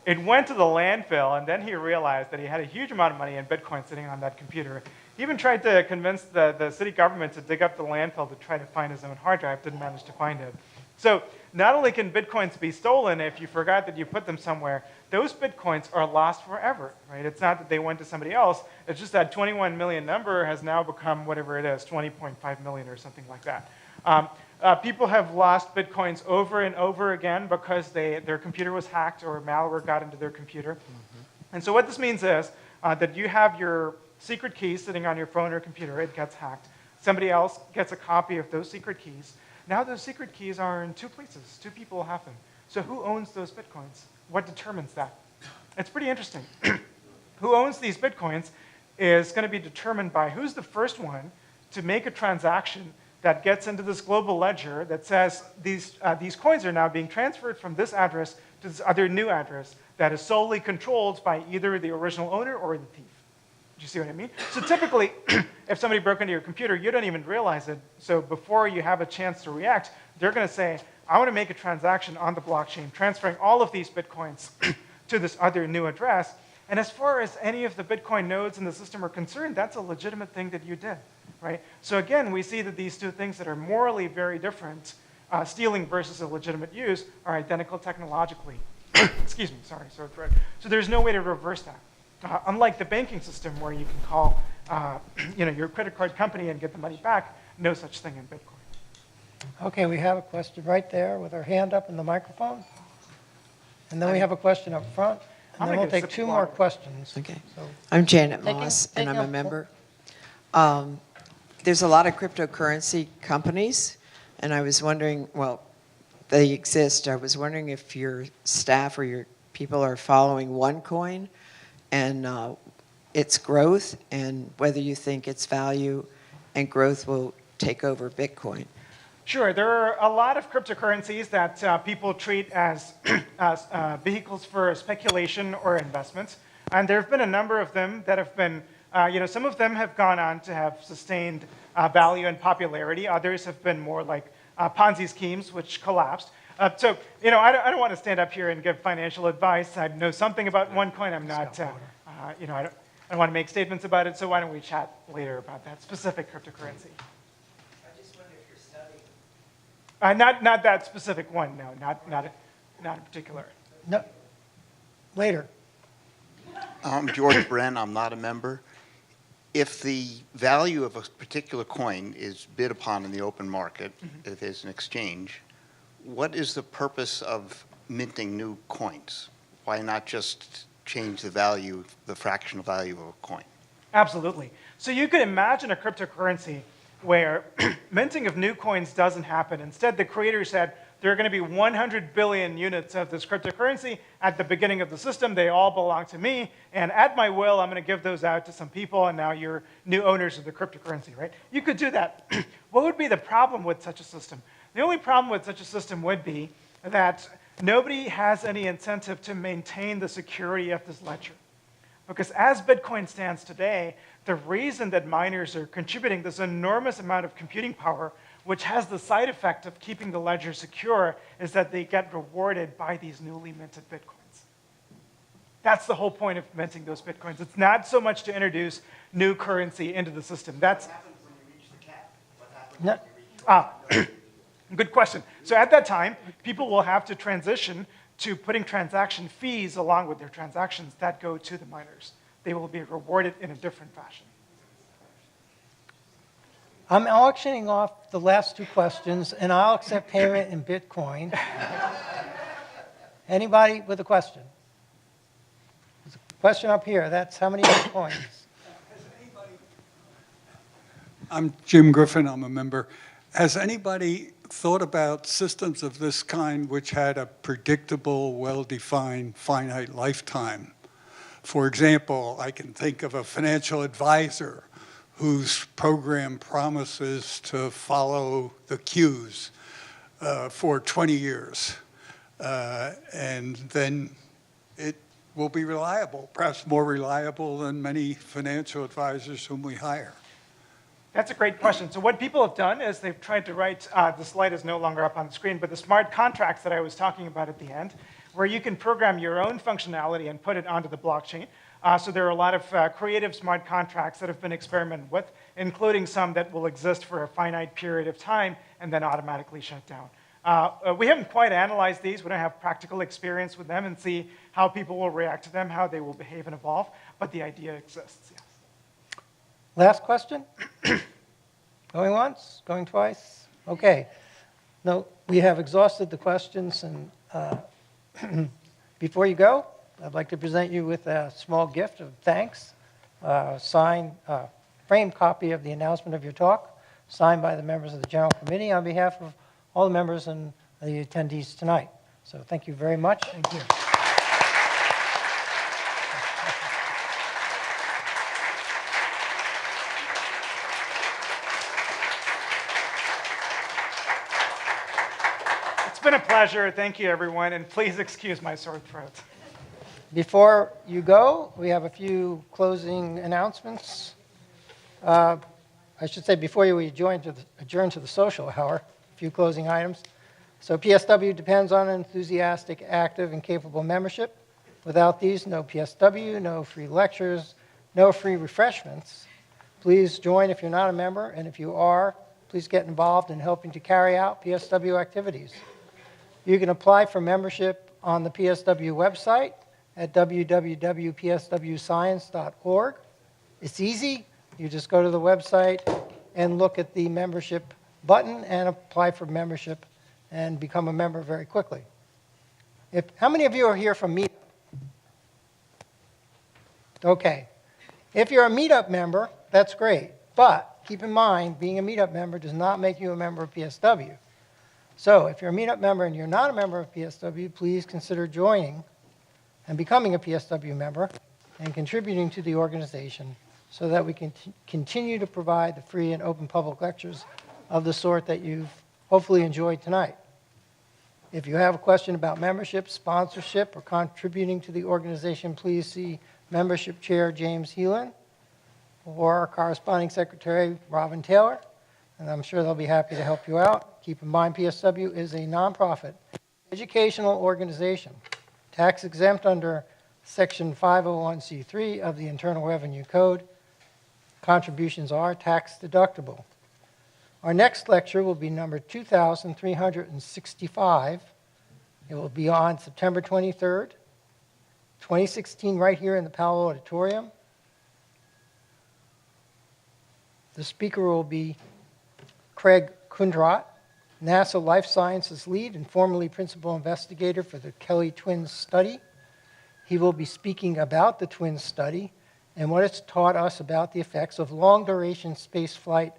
It went to the landfill, and then he realized that he had a huge amount of money in Bitcoin sitting on that computer. He even tried to convince the city government to dig up the landfill to try to find his own hard drive, didn't manage to find it. So not only can Bitcoins be stolen if you forgot that you put them somewhere, those Bitcoins are lost forever, right? It's not that they went to somebody else. It's just that 21 million number has now become whatever it is, 20.5 million or something like that. People have lost Bitcoins over and over again because their computer was hacked or malware got into their computer. And so what this means is that you have your secret keys sitting on your phone or computer. It gets hacked. Somebody else gets a copy of those secret keys. Now those secret keys are in two places. Two people have them. So who owns those Bitcoins? What determines that? It's pretty interesting. Who owns these Bitcoins is going to be determined by who's the first one to make a transaction that gets into this global ledger that says these coins are now being transferred from this address to this other new address that is solely controlled by either the original owner or the thief. Do you see what I mean? So typically, if somebody broke into your computer, you don't even realize it. So before you have a chance to react, they're going to say, I want to make a transaction on the blockchain, transferring all of these Bitcoins to this other new address. And as far as any of the Bitcoin nodes in the system are concerned, that's a legitimate thing that you did, right? So again, we see that these two things that are morally very different, stealing versus a legitimate use, are identical technologically. Excuse me, sorry, sore throat. So there's no way to reverse that. Unlike the banking system where you can call your credit card company and get the money back, no such thing in Bitcoin. Okay, we have a question right there with her hand up in the microphone. And then we have a question up front. And then we'll take two more questions. Okay. So, I'm Janet Moss, and I'm a member. There's a lot of cryptocurrency companies, and I was wondering, well, they exist. I was wondering if your staff or your people are following OneCoin and its growth, and whether you think its value and growth will take over Bitcoin. Sure, there are a lot of cryptocurrencies that people treat as vehicles for speculation or investment. And there have been a number of them that have been, some of them have gone on to have sustained value and popularity. Others have been more like Ponzi schemes, which collapsed. So, I don't want to stand up here and give financial advice. I know something about OneCoin. I'm not, I don't want to make statements about it. So why don't we chat later about that specific cryptocurrency? Not that specific one, no, not in particular. no, later. I'm George Bren, I'm not a member. If the value of a particular coin is bid upon in the open market, if there's an exchange, what is the purpose of minting new coins? Why not just change the value, the fractional value of a coin? Absolutely. So you could imagine a cryptocurrency where minting of new coins doesn't happen. Instead, the creator said, there are going to be 100 billion units of this cryptocurrency at the beginning of the system. They all belong to me. And at my will, I'm going to give those out to some people. And now you're new owners of the cryptocurrency, right? You could do that. What would be the problem with such a system? The only problem with such a system would be that nobody has any incentive to maintain the security of this ledger. Because as Bitcoin stands today, the reason that miners are contributing this enormous amount of computing power, which has the side effect of keeping the ledger secure, is that they get rewarded by these newly minted Bitcoins. That's the whole point of minting those Bitcoins. It's not so much to introduce new currency into the system. That's What happens when you reach the cap? What happens when you reach the cap? Good question. So at that time, people will have to transition to putting transaction fees along with their transactions that go to the miners. They will be rewarded in a different fashion. I'm auctioning off the last two questions, and I'll accept payment in Bitcoin. Anybody with a question? There's a question up here. That's how many Bitcoins? I'm Jim Griffin. I'm a member. Has anybody thought about systems of this kind which had a predictable, well-defined, finite lifetime? For example, I can think of a financial advisor whose program promises to follow the cues for 20 years. And then it will be reliable, perhaps more reliable than many financial advisors whom we hire. That's a great question. So what people have done is they've tried to write, the slide is no longer up on the screen, but the smart contracts that I was talking about at the end, where you can program your own functionality and put it onto the blockchain. So there are a lot of creative smart contracts that have been experimented with, including some that will exist for a finite period of time and then automatically shut down. We haven't quite analyzed these. We don't have practical experience with them and see how people will react to them, how they will behave and evolve, but the idea exists, yes. Last question? Going once, going twice? Okay. No, we have exhausted the questions, and before you go, I'd like to present you with a small gift of thanks, signed, framed copy of the announcement of your talk, signed by the members of the General Committee on behalf of all the members and the attendees tonight. So thank you very much. Thank you. It's been a pleasure. Thank you, everyone, and please excuse my sore throat. Before you go, we have a few closing announcements. I should say before you adjourn to the social hour, a few closing items. So PSW depends on enthusiastic, active, and capable membership. Without these, no PSW, no free lectures, no free refreshments. Please join if you're not a member, and if you are, please get involved in helping to carry out PSW activities. You can apply for membership on the PSW website at www.pswscience.org. It's easy. You just go to the website and look at the membership button and apply for membership and become a member very quickly. How many of you are here from Meetup? Okay. If you're a Meetup member, that's great. But keep in mind, being a Meetup member does not make you a member of PSW. So if you're a Meetup member and you're not a member of PSW, please consider joining and becoming a PSW member and contributing to the organization so that we can continue to provide the free and open public lectures of the sort that you've hopefully enjoyed tonight. If you have a question about membership, sponsorship, or contributing to the organization, please see Membership Chair James Heelan or our Corresponding Secretary Robin Taylor, and I'm sure they'll be happy to help you out. Keep in mind, PSW is a nonprofit educational organization, tax exempt under Section 501c3 of the Internal Revenue Code. Contributions are tax deductible. Our next lecture will be number 2365. It will be on September 23rd, 2016, right here in the Powell Auditorium. The speaker will be Craig Kundrat, NASA Life Sciences lead and formerly principal investigator for the Kelly Twins study. He will be speaking about the Twins study and what it's taught us about the effects of long-duration space flight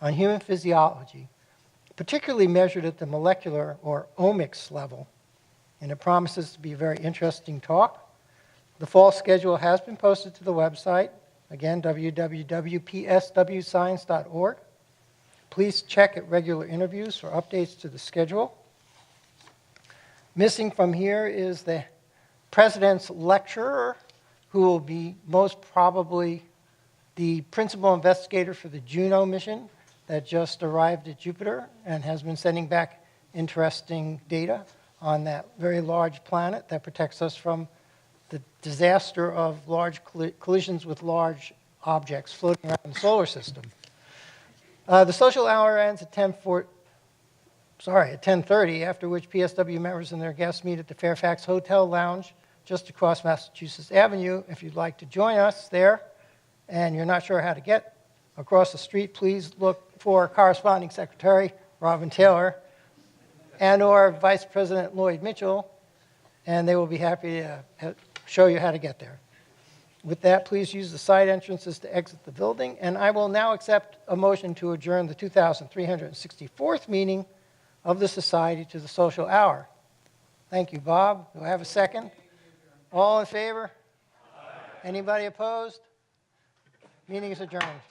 on human physiology, particularly measured at the molecular or omics level. And it promises to be a very interesting talk. The fall schedule has been posted to the website, again, www.pswscience.org. Please check at regular interviews for updates to the schedule. Missing from here is the president's lecturer, who will be most probably the principal investigator for the Juno mission that just arrived at Jupiter and has been sending back interesting data on that very large planet that protects us from the disaster of large collisions with large objects floating around the solar system. The social hour ends at 10:30, after which PSW members and their guests meet at the Fairfax Hotel Lounge just across Massachusetts Avenue. If you'd like to join us there and you're not sure how to get across the street, please look for Corresponding Secretary Robin Taylor and or Vice President Lloyd Mitchell, and they will be happy to show you how to get there. With that, please use the side entrances to exit the building, and I will now accept a motion to adjourn the 2364th meeting of the Society to the social hour. Thank you, Bob. Do I have a second? All in favor? Anybody opposed? Meeting is adjourned.